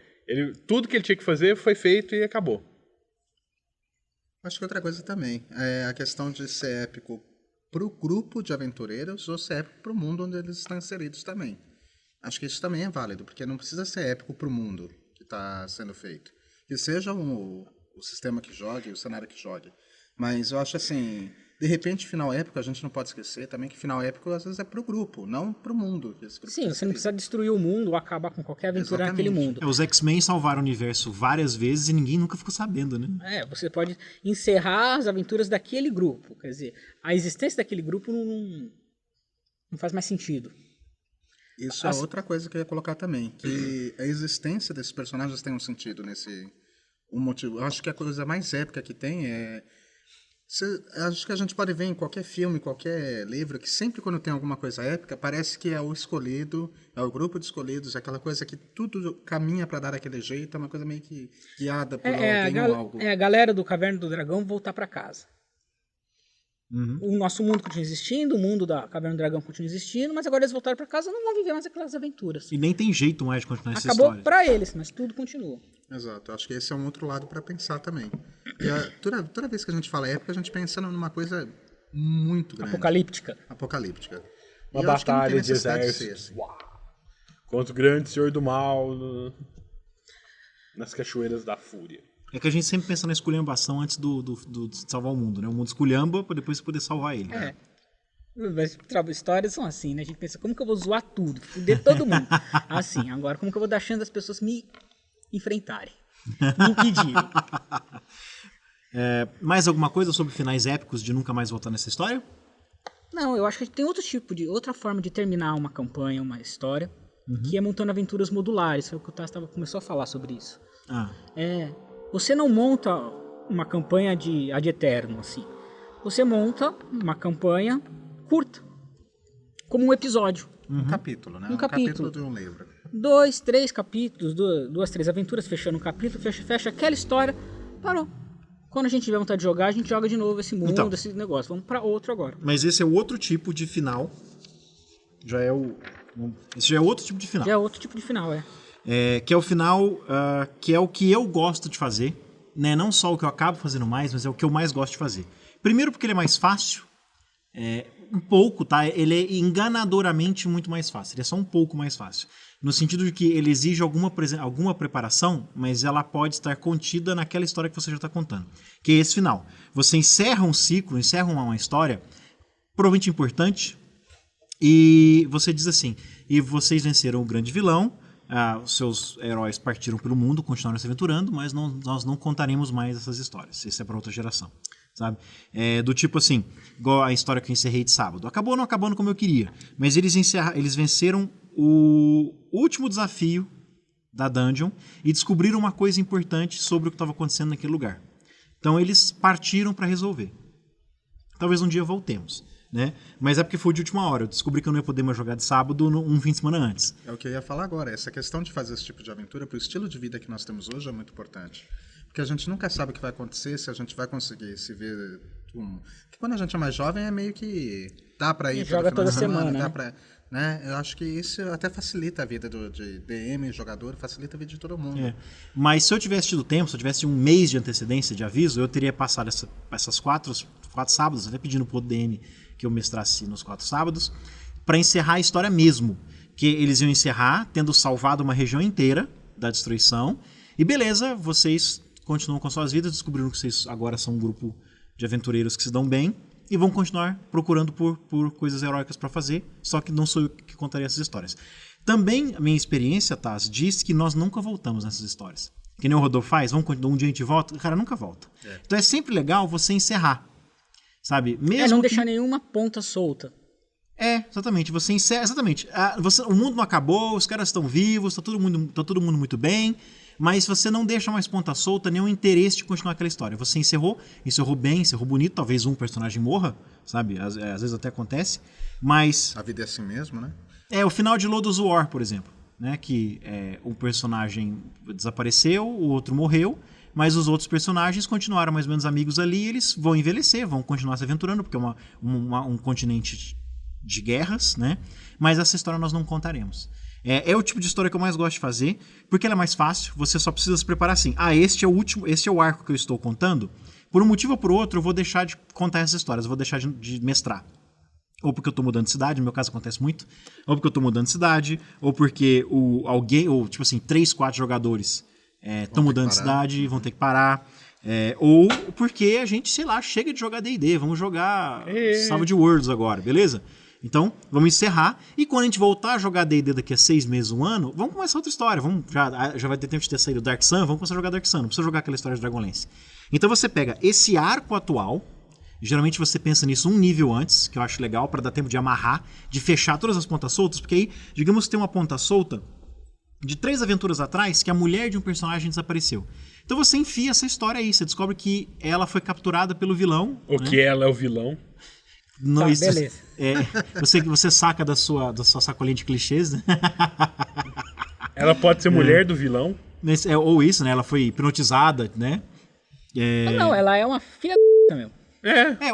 tudo que ele tinha que fazer foi feito e acabou. Acho que outra coisa também é a questão de ser épico para o grupo de aventureiros ou ser épico para o mundo onde eles estão inseridos também. Acho que isso também é válido, porque não precisa ser épico para o mundo que está sendo feito. Que seja o sistema que jogue, o cenário que jogue. Mas eu acho assim, de repente, final épico, a gente não pode esquecer também que final épico às vezes é pro grupo, não pro mundo. Sim, você não precisa destruir o mundo ou acabar com qualquer aventura naquele mundo. Os X-Men salvaram o universo várias vezes e ninguém nunca ficou sabendo, né? Você pode encerrar as aventuras daquele grupo. Quer dizer, a existência daquele grupo não faz mais sentido. Isso é outra coisa que eu ia colocar também, que a existência desses personagens tem um sentido nesse... Um motivo. Eu acho que a coisa mais épica que tem acho que a gente pode ver em qualquer filme, qualquer livro, que sempre quando tem alguma coisa épica, parece que é o escolhido, é o grupo de escolhidos, aquela coisa que tudo caminha para dar aquele jeito, é uma coisa meio que guiada por alguém ou algo. É a galera do Caverna do Dragão voltar para casa. O nosso mundo continua existindo, o mundo da Caverna do Dragão continua existindo, mas agora eles voltaram para casa e não vão viver mais aquelas aventuras. E nem tem jeito mais de continuar essa história. Acabou para eles, mas tudo continua. Exato, acho que esse é um outro lado para pensar também. E toda vez que a gente fala época, a gente pensa numa coisa muito grande. Apocalíptica. Uma batalha de exércitos. Contra o grande senhor do mal nas cachoeiras da fúria. É que a gente sempre pensa na esculhambação antes de salvar o mundo, né? O mundo esculhamba para depois poder salvar ele. Mas histórias são assim, né? A gente pensa, como que eu vou zoar tudo? Fuder todo mundo. Assim, agora como que eu vou dar chance das pessoas me enfrentarem? Me impedirem. Mais alguma coisa sobre finais épicos de nunca mais voltar nessa história? Não, eu acho que tem outra forma de terminar uma campanha, uma história, que é montando aventuras modulares. Foi o que o Tassi começou a falar sobre isso. Você não monta uma campanha ad eterno, assim. Você monta uma campanha curta, como um episódio. Um capítulo, né? Um capítulo de um livro. 2, 3 capítulos, 2, 3 aventuras, fechando um capítulo, fecha aquela história, parou. Quando a gente tiver vontade de jogar, a gente joga de novo esse mundo, Então. esse negócio. Vamos pra outro agora. Mas esse é o outro tipo de final. Esse já é outro tipo de final. Já é outro tipo de final, Que é o final que é o que eu gosto de fazer. Né? Não só o que eu acabo fazendo mais, mas é o que eu mais gosto de fazer. Primeiro porque ele é mais fácil. Um pouco, tá? Ele é enganadoramente muito mais fácil. Ele é só um pouco mais fácil. No sentido de que ele exige alguma preparação, mas ela pode estar contida naquela história que você já está contando. Que é esse final. Você encerra um ciclo, encerra uma história, provavelmente importante, e você diz assim, e vocês venceram o grande vilão, os seus heróis partiram pelo mundo, continuaram se aventurando, mas nós não contaremos mais essas histórias. Isso é para outra geração. Sabe? Do tipo assim, igual a história que eu encerrei de sábado. Acabou não acabando como eu queria, mas eles venceram o último desafio da dungeon e descobriram uma coisa importante sobre o que estava acontecendo naquele lugar. Então eles partiram para resolver. Talvez um dia voltemos, né? Mas é porque foi de última hora. Eu descobri que eu não ia poder mais jogar de sábado um fim de semana antes. É o que eu ia falar agora. Essa questão de fazer esse tipo de aventura para o estilo de vida que nós temos hoje é muito importante. Porque a gente nunca sabe o que vai acontecer, se a gente vai conseguir se ver... Porque quando a gente é mais jovem, é meio que dá para ir joga toda semana, dá né? pra, né? Eu acho que isso até facilita a vida de DM, jogador, facilita a vida de todo mundo. Mas se eu tivesse tido tempo, se eu tivesse um mês de antecedência, de aviso, eu teria passado essas quatro sábados, até pedindo pro DM que eu mestrasse nos 4 sábados, para encerrar a história mesmo. Que eles iam encerrar tendo salvado uma região inteira da destruição. E beleza, vocês continuam com suas vidas, descobriram que vocês agora são um grupo de aventureiros que se dão bem e vão continuar procurando por coisas heróicas para fazer, só que não sou eu que contaria essas histórias. Também a minha experiência, Taz, diz que nós nunca voltamos nessas histórias. Que nem o Rodolfo faz, um dia a gente volta, o cara nunca volta. Então é sempre legal você encerrar, sabe? Mesmo não deixar nenhuma ponta solta. Exatamente, você encerra, exatamente. O mundo não acabou, os caras estão vivos, tá todo mundo muito bem, mas você não deixa mais ponta solta, nenhum interesse de continuar aquela história. Você encerrou bem, encerrou bonito, talvez um personagem morra, sabe? Às vezes até acontece, mas... A vida é assim mesmo, né? O final de Lodoss War, por exemplo, né? Que um personagem desapareceu, o outro morreu, mas os outros personagens continuaram mais ou menos amigos ali, e eles vão envelhecer, vão continuar se aventurando, porque é um continente de guerras, né? Mas essa história nós não contaremos. É o tipo de história que eu mais gosto de fazer, porque ela é mais fácil, você só precisa se preparar assim. Este é o arco que eu estou contando. Por um motivo ou por outro, eu vou deixar de contar essas histórias, eu vou deixar de mestrar. Ou porque eu estou mudando de cidade, no meu caso acontece muito, ou porque eu estou mudando de cidade, ou porque tipo assim, 3, 4 jogadores estão mudando de cidade e vão ter que parar. Ou porque a gente, sei lá, chega de jogar D&D, vamos jogar Savage Worlds agora, beleza? Então, vamos encerrar. E quando a gente voltar a jogar D&D daqui a 6 meses, 1 ano, vamos começar outra história. Já vai ter tempo de ter saído Dark Sun, vamos começar a jogar Dark Sun. Não precisa jogar aquela história de Dragonlance. Então você pega esse arco atual, geralmente você pensa nisso um nível antes, que eu acho legal, para dar tempo de amarrar, de fechar todas as pontas soltas, porque aí, digamos que tem uma ponta solta de 3 aventuras atrás, que a mulher de um personagem desapareceu. Então você enfia essa história aí, você descobre que ela foi capturada pelo vilão. Que ela é o vilão. Não, isso, beleza. Você saca da sua sacolinha de clichês, né? Ela pode ser mulher do vilão. Ou isso, né? Ela foi hipnotizada, né? Não, ela é uma filha da meu.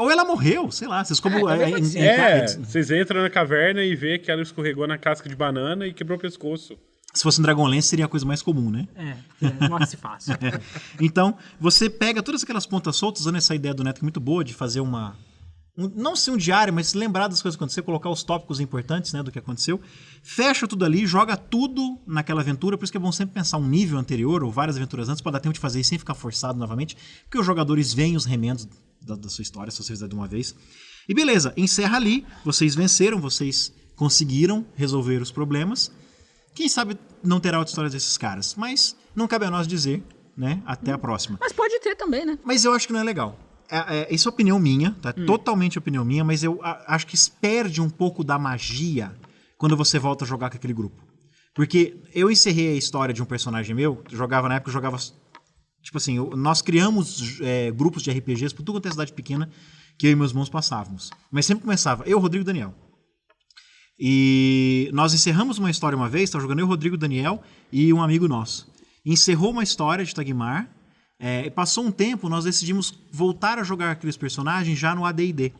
Ou ela morreu, sei lá. Vocês Vocês entram na caverna e vê que ela escorregou na casca de banana e quebrou o pescoço. Se fosse um Dragonlance, seria a coisa mais comum, né? Nossa, fácil. Então, você pega todas aquelas pontas soltas, usando essa ideia do Neto que é muito boa, de fazer não ser um diário, mas se lembrar das coisas que aconteceram, colocar os tópicos importantes, né, do que aconteceu, fecha tudo ali, joga tudo naquela aventura, por isso que é bom sempre pensar um nível anterior ou várias aventuras antes para dar tempo de fazer isso sem ficar forçado novamente, porque os jogadores veem os remendos da sua história, se você fizer de uma vez. E beleza, encerra ali, vocês venceram, vocês conseguiram resolver os problemas. Quem sabe não terá outra história desses caras, mas não cabe a nós dizer, né, até a próxima. Mas pode ter também, né? Mas eu acho que não é legal. Isso é opinião minha, tá? Totalmente opinião minha, mas eu acho que perde um pouco da magia quando você volta a jogar com aquele grupo. Porque eu encerrei a história de um personagem meu, na época eu jogava... Tipo assim, nós criamos grupos de RPGs por tudo quanto é cidade pequena que eu e meus irmãos passávamos. Mas sempre começava, eu, Rodrigo e Daniel. E nós encerramos uma história uma vez, estava jogando eu, Rodrigo, Daniel e um amigo nosso. Encerrou uma história de Tagmar Passou um tempo, nós decidimos voltar a jogar aqueles personagens já no AD&D.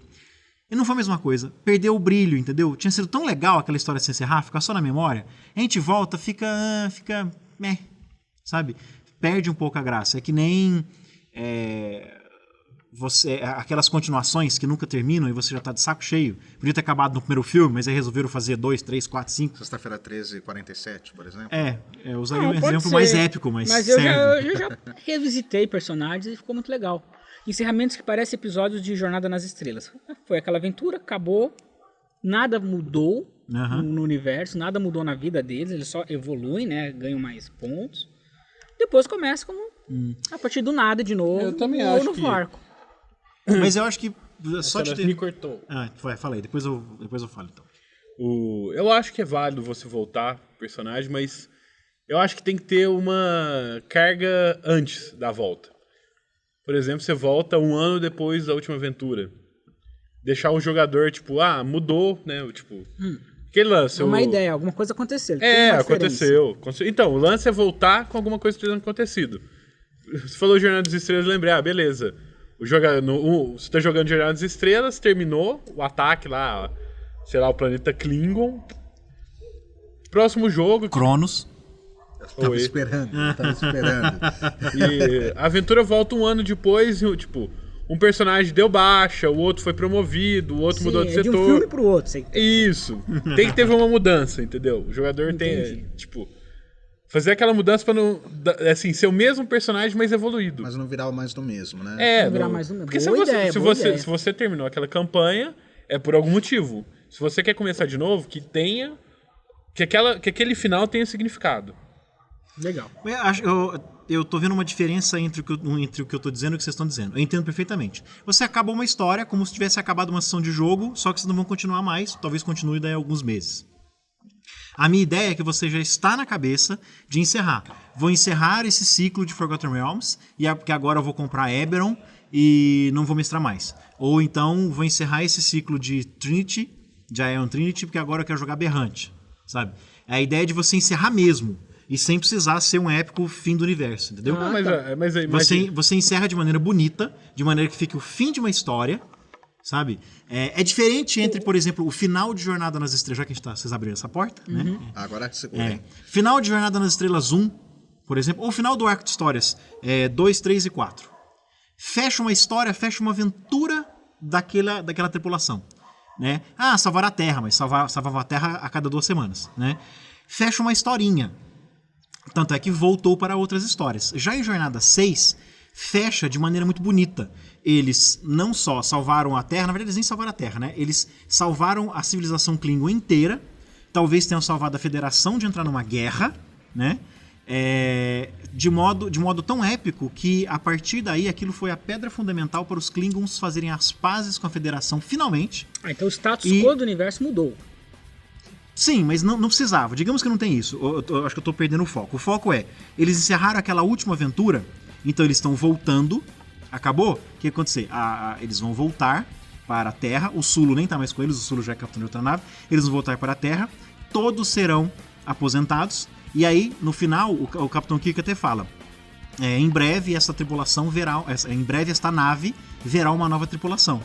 E não foi a mesma coisa. Perdeu o brilho, entendeu? Tinha sido tão legal aquela história se encerrar, ficar só na memória. A gente volta, fica meh, sabe? Perde um pouco a graça. É que nem aquelas continuações que nunca terminam e você já tá de saco cheio. Podia ter acabado no primeiro filme, mas aí resolveram fazer 2, 3, 4, 5. Sexta-feira 13, 47, por exemplo. Eu usaria um exemplo mais épico, mas eu já revisitei personagens e ficou muito legal. Encerramentos que parecem episódios de Jornada nas Estrelas. Foi aquela aventura, acabou, nada mudou no universo, nada mudou na vida deles, eles só evoluem, né, ganham mais pontos. Depois começa a partir do nada de novo, eu também acho no arco. Mas eu acho que só te me cortou. Fala aí, depois eu falo então. Eu acho que é válido você voltar pro personagem, mas eu acho que tem que ter uma carga antes da volta. Por exemplo, você volta 1 ano depois da última aventura. Deixar o jogador, tipo, mudou, né? Tipo, aquele lance. Uma ideia, alguma coisa aconteceu. Aconteceu. Então, o lance é voltar com alguma coisa que tenha acontecido. Você falou Jornada das Estrelas, eu lembrei, beleza. Você tá jogando Jornada das Estrelas, terminou o ataque lá, sei lá, o planeta Klingon. Próximo jogo. Cronos. Tava esperando. E a aventura volta 1 ano depois e, tipo, um personagem deu baixa, o outro foi promovido, o outro mudou de setor. De um filme pro outro. Isso. Tem que ter uma mudança, entendeu? O jogador tem, tipo, fazer aquela mudança pra não, assim, ser o mesmo personagem, mas evoluído. Mas não virar mais do mesmo, né? Não virar mais do mesmo. Porque se você terminou aquela campanha, é por algum motivo. Se você quer começar de novo, que aquele final tenha significado. Legal. Eu tô vendo uma diferença entre o que eu tô dizendo e o que vocês estão dizendo. Eu entendo perfeitamente. Você acaba uma história como se tivesse acabado uma sessão de jogo, só que vocês não vão continuar mais, talvez continue daí alguns meses. A minha ideia é que você já está na cabeça de encerrar. Vou encerrar esse ciclo de Forgotten Realms, porque agora eu vou comprar Eberron e não vou mestrar mais. Ou então vou encerrar esse ciclo de Trinity, de Ion Trinity, porque agora eu quero jogar Berrante, sabe? É a ideia de você encerrar mesmo. E sem precisar ser um épico fim do universo, entendeu? Você encerra de maneira bonita, de maneira que fique o fim de uma história, sabe? É diferente entre, por exemplo, o final de Jornada nas Estrelas, já que vocês abriram essa porta, né? Agora segura. Final de Jornada nas Estrelas 1, por exemplo, ou final do arco de histórias 2, 3 e 4. Fecha uma história, fecha uma aventura daquela tripulação, né? Salvar a Terra, mas salvava a Terra a cada 2 semanas, né? Fecha uma historinha. Tanto é que voltou para outras histórias. Já em Jornada 6, fecha de maneira muito bonita. Eles não só salvaram a Terra, na verdade eles nem salvaram a Terra, né? Eles salvaram a civilização Klingon inteira, talvez tenham salvado a Federação de entrar numa guerra, né? De modo tão épico que a partir daí aquilo foi a pedra fundamental para os Klingons fazerem as pazes com a Federação finalmente. Então o status quo do universo mudou. Sim, mas não precisava. Digamos que não tem isso. Eu acho que eu tô perdendo o foco. O foco eles encerraram aquela última aventura, então eles estão voltando. Acabou? O que ia acontecer? Eles vão voltar para a Terra. O Sulu nem tá mais com eles, o Sulu já é capitão de outra nave. Eles vão voltar para a Terra. Todos serão aposentados. E aí, no final, o Capitão Kirk até fala: em breve essa tripulação em breve esta nave verá uma nova tripulação.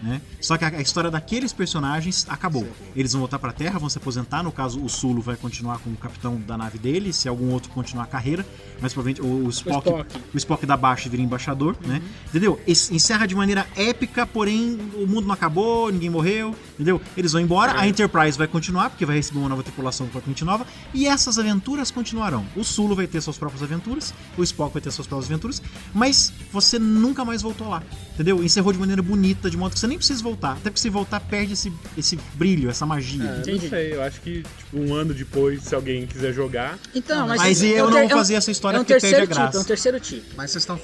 Né? Só que a história daqueles personagens acabou. Eles vão voltar pra Terra, vão se aposentar. No caso, o Sulu vai continuar como capitão da nave dele, se algum outro continuar a carreira. Mas provavelmente o Spock dá baixo e vira embaixador, né? Entendeu? Encerra de maneira épica, porém o mundo não acabou, ninguém morreu, entendeu? Eles vão embora, a Enterprise vai continuar, porque vai receber uma nova tripulação completamente nova, e essas aventuras continuarão. O Sulu vai ter suas próprias aventuras, o Spock vai ter suas próprias aventuras, mas você nunca mais voltou lá, entendeu? Encerrou de maneira bonita, de modo que você nem precisa voltar. Até porque se voltar, perde esse brilho, essa magia. Não sei, eu acho que tipo, 1 ano depois, se alguém quiser jogar... Então, mas eu não vou fazer essa história porque perde a graça. É um terceiro tipo. Mas vocês estão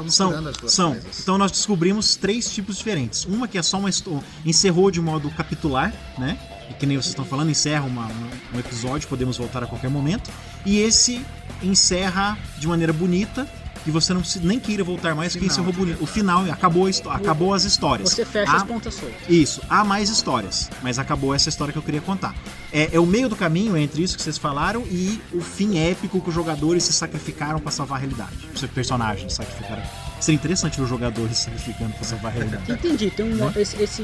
misturando as duas coisas. Então nós descobrimos 3 tipos diferentes. Uma que é só encerrou de modo capitular, né? E que nem vocês estão falando, encerra um episódio, podemos voltar a qualquer momento. E esse encerra de maneira bonita, e você não nem queira voltar mais, porque encerrou bonito. O final, acabou as histórias. Você fecha as pontas soltas. Isso, há mais histórias, mas acabou essa história que eu queria contar. É o meio do caminho entre isso que vocês falaram e o fim épico que os jogadores se sacrificaram pra salvar a realidade. Os personagens se sacrificaram. Seria interessante ver os jogadores se sacrificando pra salvar a realidade. Entendi, tem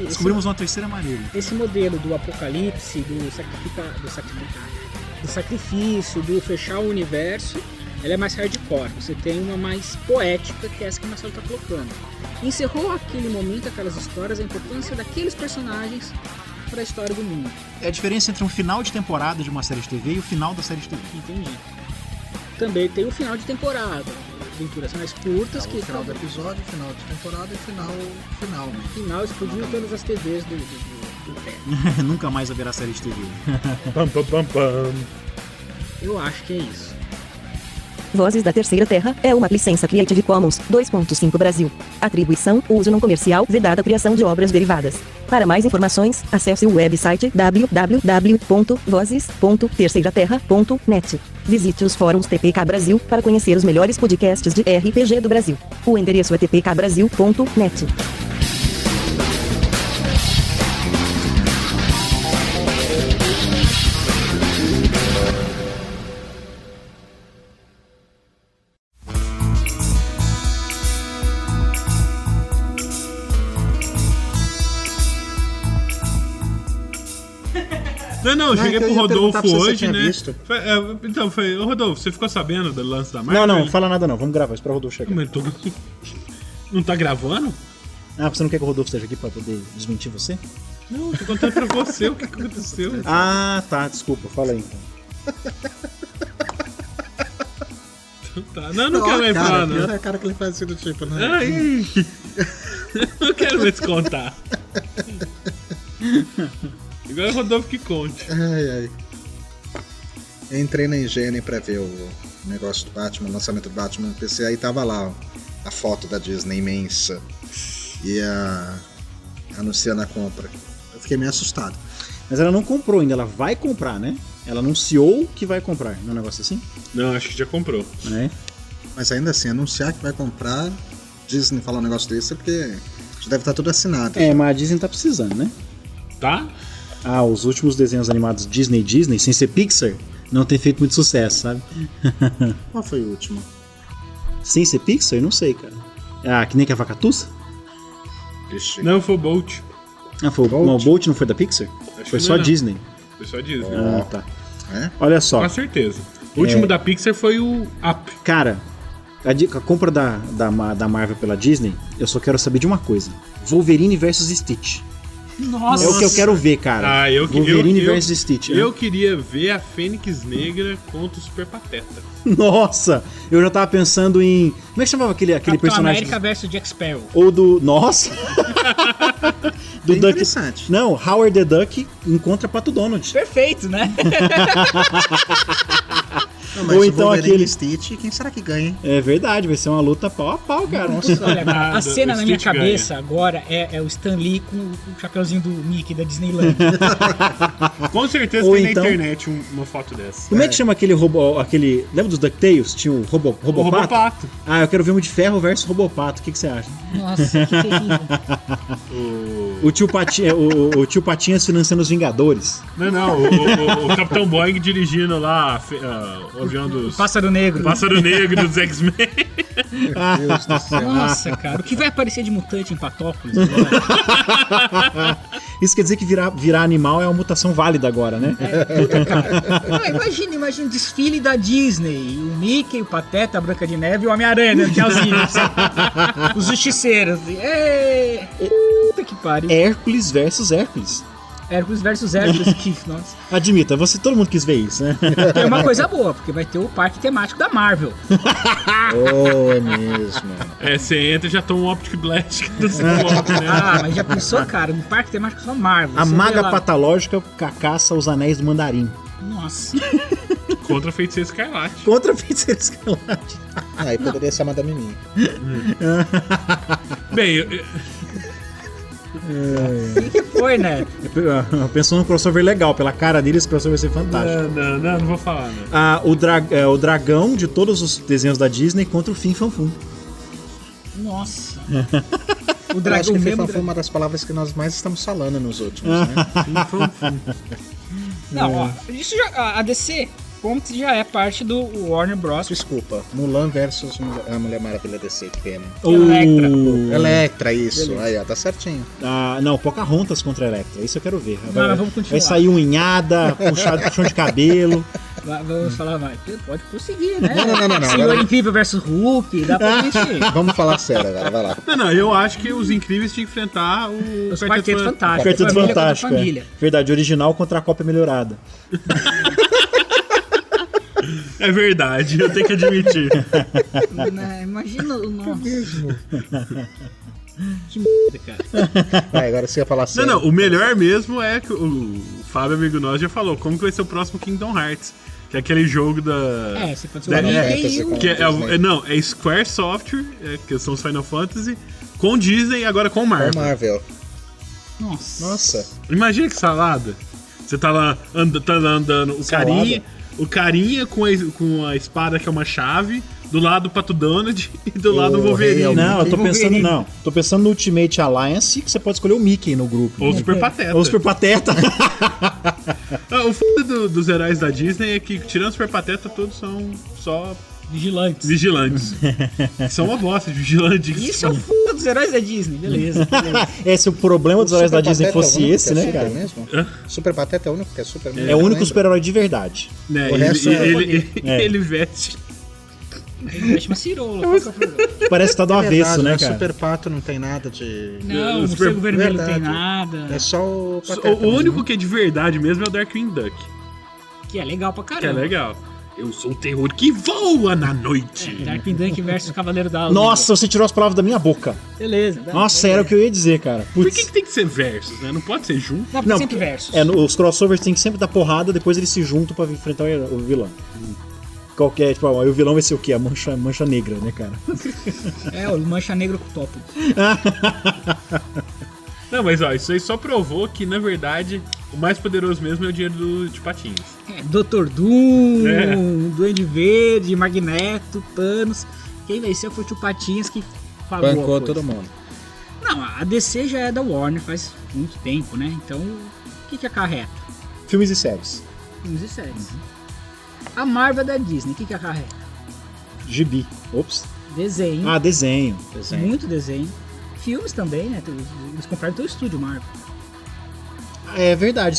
Descobrimos uma terceira maneira. Esse modelo do apocalipse, do sacrifício, do fechar o universo, ela é mais hardcore. Você tem uma mais poética, que é essa que o Marcelo tá colocando. Encerrou aquele momento, aquelas histórias, a importância daqueles personagens para a história do mundo. É a diferença entre um final de temporada de uma série de TV e o final da série de TV. Entendi. Também tem o final de temporada. Aventuras mais curtas. O final do episódio, final de temporada e final. Né? Final explodindo todas as TVs do Terra. Nunca mais haverá série de TV. Pam, pam, pam, pam. Eu acho que é isso. Vozes da Terceira Terra é uma licença Creative Commons 2.5 Brasil. Atribuição, uso não comercial, vedada criação de obras derivadas. Para mais informações, acesse o website www.vozes.terceiraterra.net. Visite os fóruns TPK Brasil para conhecer os melhores podcasts de RPG do Brasil. O endereço é tpkbrasil.net. Não, eu cheguei que eu pro ia Rodolfo perguntar pra você se hoje, tinha né? visto. Ô Rodolfo, você ficou sabendo do lance da Marvel? Não, fala nada não. Vamos gravar, espera o Rodolfo chegar. Mas não tá gravando? Ah, você não quer que o Rodolfo esteja aqui pra poder desmentir você? Não, tô contando pra você o que aconteceu. Ah, tá, desculpa, fala aí então. Tá. Não quero mais falar, não. Pior é a cara que ele faz assim do tipo, né? Ai, não quero mais contar. Agora é o Rodolfo que conte. Ai. Eu entrei na IGN pra ver o negócio do Batman, o lançamento do Batman no PC, aí tava lá a foto da Disney imensa e anunciando a compra. Eu fiquei meio assustado. Mas ela não comprou ainda, ela vai comprar, né? Ela anunciou que vai comprar, não é um negócio assim? Não, acho que já comprou. É. Mas ainda assim, anunciar que vai comprar, Disney falar um negócio desse é porque já deve estar tudo assinado. É, mas a Disney tá precisando, né? Tá? Ah, os últimos desenhos animados Disney, sem ser Pixar, não tem feito muito sucesso, sabe? Qual foi o último? Sem ser Pixar? Não sei, cara. Ah, que nem que a Vacatuça? Ixi. Não, foi o Bolt. Ah, foi Bolt? Não, o Bolt não foi da Pixar? Acho Foi que só não. Disney. Foi só Disney. Ah, tá. É? Olha só, Com certeza. O último da Pixar foi o Up. cara, a compra da Marvel pela Disney, eu só quero saber de uma coisa. Wolverine versus Stitch. Nossa! É o que eu quero ver, cara. Wolverine versus Stitch. né? Eu queria ver a Fênix Negra contra o Super Pateta. Nossa, eu já tava pensando em... Como é que chamava aquele Capitão personagem? América versus Jack Sparrow. Ou do... Nossa! Do Bem Duck... interessante. Não, Howard the Duck encontra Pato Donald. Perfeito, né? Não, mas Ou o então Wolverine aquele- e Stitch, quem será que ganha, hein? É verdade, vai ser uma luta pau a pau, cara. Nossa. Olha, cara, a cena o na minha Stitch cabeça agora é o Stan Lee com o chapeuzinho do Mickey da Disneyland. Com certeza Ou tem então- na internet uma foto dessa. Como é que chama aquele robô, aquele... Lembra dos DuckTales? Tinha o O Robopato? Robopato. Ah, eu quero ver um de Ferro versus Robopato. O que você acha? Nossa, que terrível. O tio Patinha, o tio Patinhas financiando os Vingadores. Não, o Capitão Boeing dirigindo lá o avião dos... Pássaro Negro. Pássaro Negro dos X-Men. Meu Deus do céu. Nossa, cara, o que vai aparecer de mutante em Patópolis agora? Isso quer dizer que virar animal é uma mutação válida agora, né? Puta, cara. Não, imagina um desfile da Disney. O Mickey, o Pateta, a Branca de Neve e o Homem-Aranha, né? Tchauzinho. Os justiceiros. Ê, puta que pariu. Hércules versus Hércules. Hércules versus Hércules. Que, nossa. Admita, todo mundo quis ver isso, né? Tem uma coisa boa, porque vai ter o parque temático da Marvel. Oh, é mesmo. É, você entra e já toma um Optic Blast do Ciclope, né? Ah, mas já pensou, cara? No parque temático da Marvel. A Você maga vê lá- patológica caça os anéis do mandarim. Nossa. Contra a Feiticeira Escarlate. Contra a feiticeira escarlate. Aí poderia ser a Madame Mim. Bem, O que foi, né? Eu penso num crossover legal, pela cara dele esse crossover vai ser fantástico. Não vou falar, né? O dragão de todos os desenhos da Disney contra o Fin Fan Fum. Nossa. O Eu acho dragão que mesmo. FIFA foi uma das palavras que nós mais estamos falando nos últimos, né? Não, ó, isso já, a DC Comics já é parte do Warner Bros. Desculpa, Mulan versus a Mulher Maravilha DC, que pena. Electra. Electra, isso. Aí, ó, tá certinho. Não, Pocahontas contra a Electra, isso eu quero ver. Não, mas vamos continuar. Vai sair unhada, puxão de cabelo. Vamos falar mais. Pode prosseguir, né? Não. Senhor Agora- Incrível versus Hulk, dá pra mexer. Vamos falar sério agora, vai lá. Não, eu acho que os Incríveis tinham que enfrentar o Os Quarteto Fantástico. Quarteto Família contra Fantástico. família. Verdade, original contra a cópia melhorada. É verdade, eu tenho que admitir. Imagina o nosso. Que merda, cara. Vai, agora você ia falar sério. Não, o melhor mesmo é que o Fábio, amigo nosso, já falou como que vai ser o próximo Kingdom Hearts. Que é aquele jogo da... Você pode ser Da- o Mickey e o... Que é Square Software, que são os Final Fantasy, com Disney e agora com É Marvel. Marvel. Nossa. Imagina que salada. Você tá lá andando, o carinha com a espada que é uma chave, do lado o Pato Donald e do lado o Wolverine. Não, eu tô pensando Wolverine. não. Tô pensando no Ultimate Alliance, que você pode escolher o Mickey no grupo. Ou o Super Pateta. Ou o Super Pateta. O foda dos heróis da Disney é que, tirando o Super Pateta, todos são só Vigilantes. vigilantes. São uma bosta de vigilante. Isso é o fundo dos heróis da Disney, beleza. Se o problema dos heróis da Super Disney Pateta é o fosse único esse, que é né, super cara? mesmo? Super Pateta é o único que é super mesmo. É o único lembra? super-herói de verdade. Né, O resto é ele veste. Ele mexe uma cirola. qual que é o problema? Parece que tá do avesso, Verdade, né, O cara? Super Pato não tem nada de... Não, o Super- morcego vermelho não tem Verdade. nada. É só o Pateta. O mesmo. único que é de verdade mesmo é o Darkwing Duck. Que é legal pra Que é caramba. legal. Eu sou o terror que voa na noite. Darkwing Duck versus Cavaleiro da Lua. Nossa, você tirou as palavras da minha boca. Beleza. Nossa, era o que eu ia dizer, cara. Por Putz. que tem que ser versus, né? Não pode ser junto. Não, Não, sempre versus. Os crossovers tem que sempre dar porrada, depois eles se juntam pra enfrentar o vilão. Qualquer, tipo, aí o vilão vai ser o quê? A mancha negra, né, cara? O Mancha Negra com topo. Não, mas ó, isso aí só provou que, na verdade, o mais poderoso mesmo é o dinheiro de patinhos. Dr. Doom, É. Duende Verde, Magneto, Thanos. Quem venceu foi o Tio Patinhas que pagou a Bancou coisa. todo mundo. Não, a DC já é da Warner faz muito tempo, né? Então, o que acarreta? Filmes e séries. Filmes e séries. A Marvel é da Disney, o que acarreta? Gibi. Ops. Desenho, Ah, desenho. muito desenho. Filmes também, né? Eles compraram teu estúdio, Marvel. É verdade,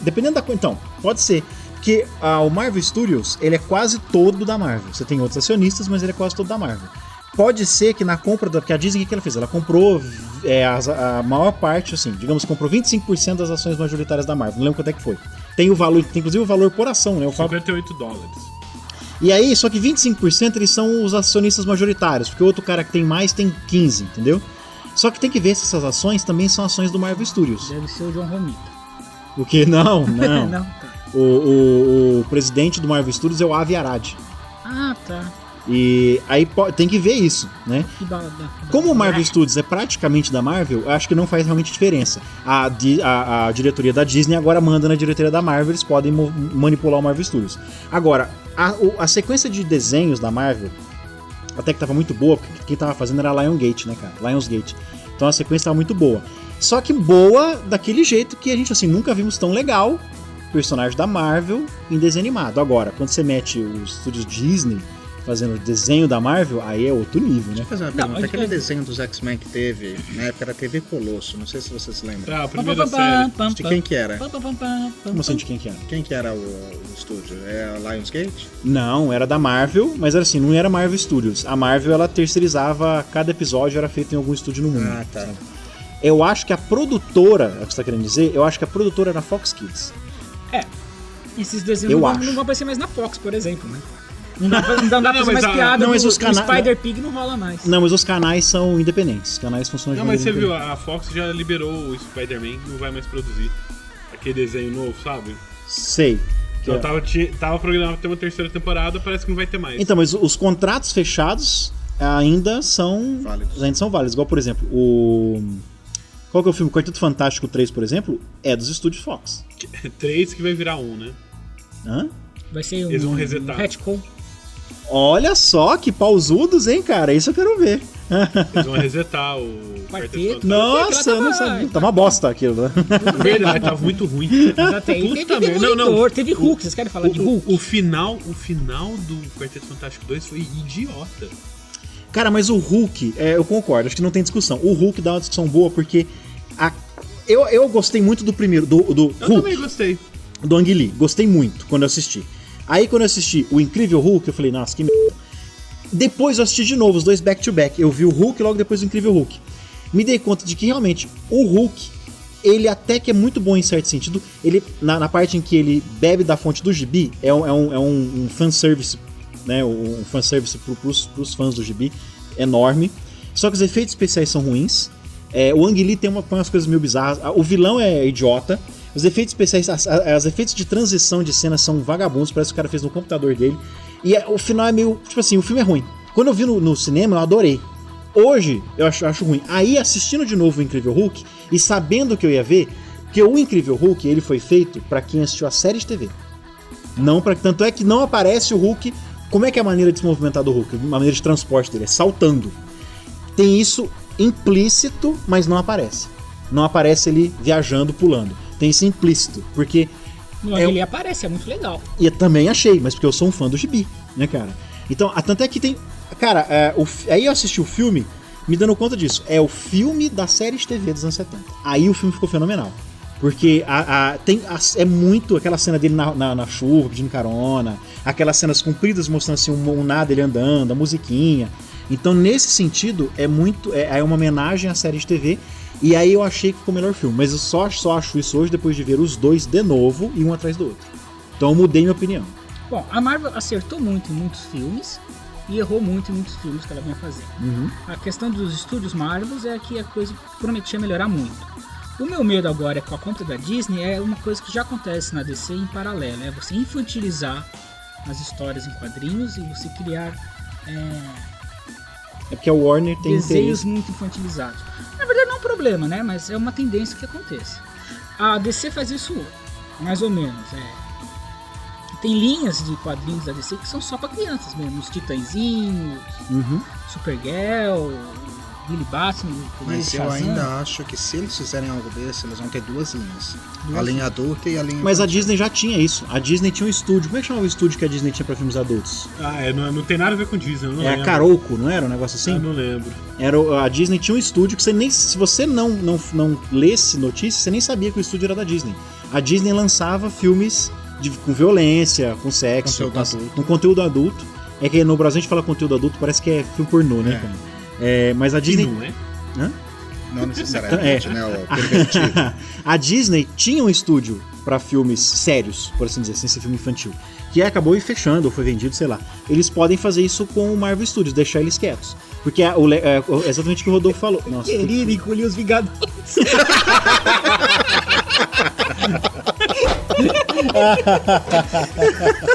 dependendo da coisa. Então, pode ser. Porque o Marvel Studios, ele é quase todo da Marvel. Você tem outros acionistas, mas ele é quase todo da Marvel. Pode ser que na compra porque a Disney, o que ela fez? Ela comprou a maior parte, assim, digamos, comprou 25% das ações majoritárias da Marvel. Não lembro quanto é que foi. Tem o valor, tem inclusive o valor por ação, né? $58. E aí, só que 25% eles são os acionistas majoritários, porque o outro cara que tem mais tem 15%, entendeu? Só que tem que ver se essas ações também são ações do Marvel Studios. Deve ser o John Romita. O que? Não. Não, tá. O presidente do Marvel Studios é o Avi Arad. Ah, tá. E aí tem que ver isso, né? Que Como o Marvel Studios é praticamente da Marvel, eu acho que não faz realmente diferença. A diretoria da Disney agora manda na diretoria da Marvel, eles podem manipular o Marvel Studios. Agora, a sequência de desenhos da Marvel, até que tava muito boa, porque quem tava fazendo era Lionsgate, né, cara? Lionsgate. Então a sequência tava muito boa. Só que boa daquele jeito que a gente, assim, nunca vimos tão legal personagem da Marvel em desenho animado. Agora, quando você mete os estúdios Disney fazendo desenho da Marvel, aí é outro nível, né? Deixa eu fazer uma Não, pergunta. mas- Aquele desenho dos X-Men que teve, na época era TV Colosso, não sei se vocês lembram. Ah, a primeira série. De quem que era? Como assim, de quem que era? Quem que era o estúdio? É a Lionsgate? Não, era da Marvel, mas era assim, não era Marvel Studios. A Marvel, ela terceirizava, cada episódio era feito em algum estúdio no mundo. Ah, tá. Eu acho que a produtora, é o que você tá querendo dizer, eu acho que a produtora era a Fox Kids. Esses desenhos Eu não acho. vão aparecer mais na Fox, por exemplo, né? Não dá pra fazer mas mais piada. não, mas do- os do cana- Spider Pig não rola mais. Não, mas os canais são independentes. Os canais funcionam de Não, mas você maneira viu, independente. a Fox já liberou o Spider-Man, não vai mais produzir aquele desenho novo, sabe? Sei. Então tava programado pra ter uma terceira temporada, parece que não vai ter mais. Então, mas os contratos fechados ainda são Válidos. válidos. Igual, por exemplo, Qual que é o filme? Quarteto Fantástico 3, por exemplo, é dos estúdios Fox. 3 que vai virar 1, né? Hã? Vai ser Eles vão resetar. retcon. Olha só que pausudos, hein, cara? Isso eu quero ver. Eles vão resetar o Quarteto. Nossa, eu não sabia. Tá uma bosta aquilo, né? Verdade, tava muito ruim. Mas até aí Puta teve merda. Demolidor, teve Hulk. Vocês querem falar de Hulk? O final do Quarteto Fantástico 2 foi idiota. Cara, mas o Hulk, eu concordo, acho que não tem discussão. O Hulk dá uma discussão boa porque eu gostei muito do primeiro, do Eu Hulk, também gostei. do Ang Lee. Gostei muito quando eu assisti. Aí quando eu assisti o Incrível Hulk, eu falei, nossa, que merda. Depois eu assisti de novo os dois back-to-back. Eu vi o Hulk e logo depois o Incrível Hulk. Me dei conta de que realmente o Hulk, ele até que é muito bom em certo sentido. Ele, na parte em que ele bebe da fonte do gibi, é um fanservice, né? Um fanservice pros fãs do gibi enorme. Só que os efeitos especiais são ruins. O Ang Lee tem umas coisas meio bizarras. O vilão é idiota. Os efeitos especiais, os efeitos de transição de cena são vagabundos, parece que o cara fez no computador dele. E o final é meio, tipo assim, o filme é ruim. Quando eu vi no cinema, eu adorei. Hoje, eu acho ruim. Aí, assistindo de novo o Incrível Hulk, e sabendo que eu ia ver, que o Incrível Hulk, ele foi feito pra quem assistiu a série de TV. Tanto é que não aparece o Hulk. Como é que é a maneira de se movimentar do Hulk? A maneira de transporte dele é saltando. Tem isso implícito, mas não aparece. Não aparece ele viajando, pulando. Tem isso implícito, porque... Ele aparece, é muito legal. E eu também achei, mas porque eu sou um fã do gibi, né, cara? Então, tanto é que tem... Cara, aí eu assisti o filme me dando conta disso. É o filme da série de TV dos anos 70. Aí o filme ficou fenomenal. Porque é muito aquela cena dele na chuva, pedindo carona, aquelas cenas compridas mostrando assim um nada ele andando, a musiquinha. Então, nesse sentido, é uma homenagem à série de TV. E aí eu achei que ficou o melhor filme. Mas eu só acho isso hoje depois de ver os dois de novo e um atrás do outro. Então eu mudei minha opinião. Bom, a Marvel acertou muito em muitos filmes e errou muito em muitos filmes que ela vinha fazer. A questão dos estúdios Marvel é que a coisa prometia melhorar muito. O meu medo agora com a compra da Disney é uma coisa que já acontece na DC em paralelo. É você infantilizar as histórias em quadrinhos e você criar... É porque a Warner tem desenhos muito infantilizados. Na verdade não é um problema, né? Mas é uma tendência que acontece. A DC faz isso mais ou menos. Tem linhas de quadrinhos da DC que são só para crianças mesmo. Os Titãzinhos, Supergirl, Billy Batman. Mas eu ainda acho que se eles fizerem algo desse, eles vão ter duas linhas. A linha adulta e a linha Mas infantil. a Disney já tinha isso. A Disney tinha um estúdio. Como é que chamava o estúdio que a Disney tinha pra filmes adultos? Não tem nada a ver com Disney, eu não lembro. A Caroco, não era um negócio assim? Eu não lembro. A Disney tinha um estúdio que se você não lesse notícias, você nem sabia que o estúdio era da Disney. A Disney lançava filmes com violência, com sexo, com conteúdo adulto. É que no Brasil a gente fala conteúdo adulto, parece que é filme pornô, né, cara? Mas a Disney... não é? Hã? Não necessariamente, né? O pervertido. A Disney tinha um estúdio pra filmes sérios, por assim dizer, sem ser filme infantil, que acabou fechando, ou foi vendido, sei lá. Eles podem fazer isso com o Marvel Studios, deixar eles quietos. Porque é exatamente o que o Rodolfo falou. Nossa, Querido, encolhi os Vingadores.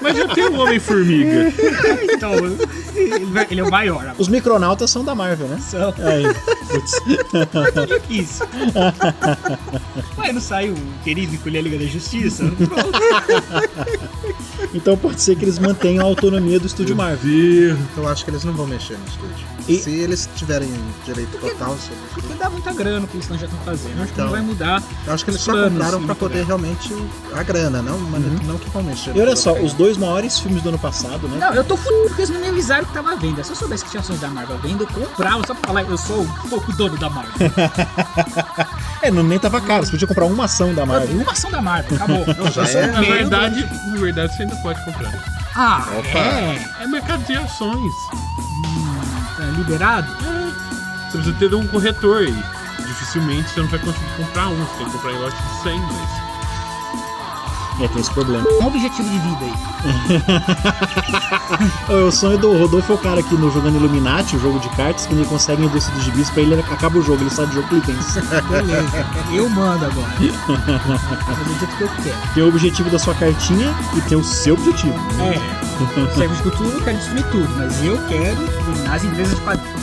Mas já tem o Homem-Formiga. Então, ele é o maior. Agora. Os Micronautas são da Marvel, né? São. Aí, putz. Eu quis. Ué, não saiu o querido encolher a Liga da Justiça? Pronto. Então pode ser que eles mantenham a autonomia do estúdio Marvel. Eu acho que eles não vão mexer no estúdio. E- Se eles tiverem direito total sobre o Porque estúdio. dá muita grana o que eles já estão fazendo. Acho que Então, não vai mudar. Eu acho que eles os só planos, compraram assim, pra muito poder grande. realmente a grana, não que vão mexer. E olha só, os dois maiores filmes do ano passado, né? Não, eu tô fudido porque eles não me avisaram que tava à venda. Se eu soubesse que tinha ações da Marvel à venda, eu comprava só pra falar, eu sou um pouco dono da Marvel. Nem tava caro, você podia comprar uma ação da Marvel. Uma ação da Marvel, acabou. já Eu sou é. um Na meio verdade, do- na verdade, você ainda pode comprar. Ah, Opa. É mercado de ações. é liberado? Você precisa ter um corretor aí. Dificilmente você não vai conseguir comprar um. Você tem que comprar em lote de 100, mas... Tem esse problema. Um objetivo de vida aí. O sonho do Rodolfo é o cara aqui no jogando Illuminati, o jogo de cartas, que ele consegue a indústria dos gibis, pra ele acaba o jogo, ele sai do jogo que ele pensa. Beleza. Eu mando agora. Fazer do jeito que eu quero. Tem o objetivo da sua cartinha e tem o seu objetivo. Serve de cultura, eu quero destruir tudo, mas eu quero dominar as empresas de quadrinhos.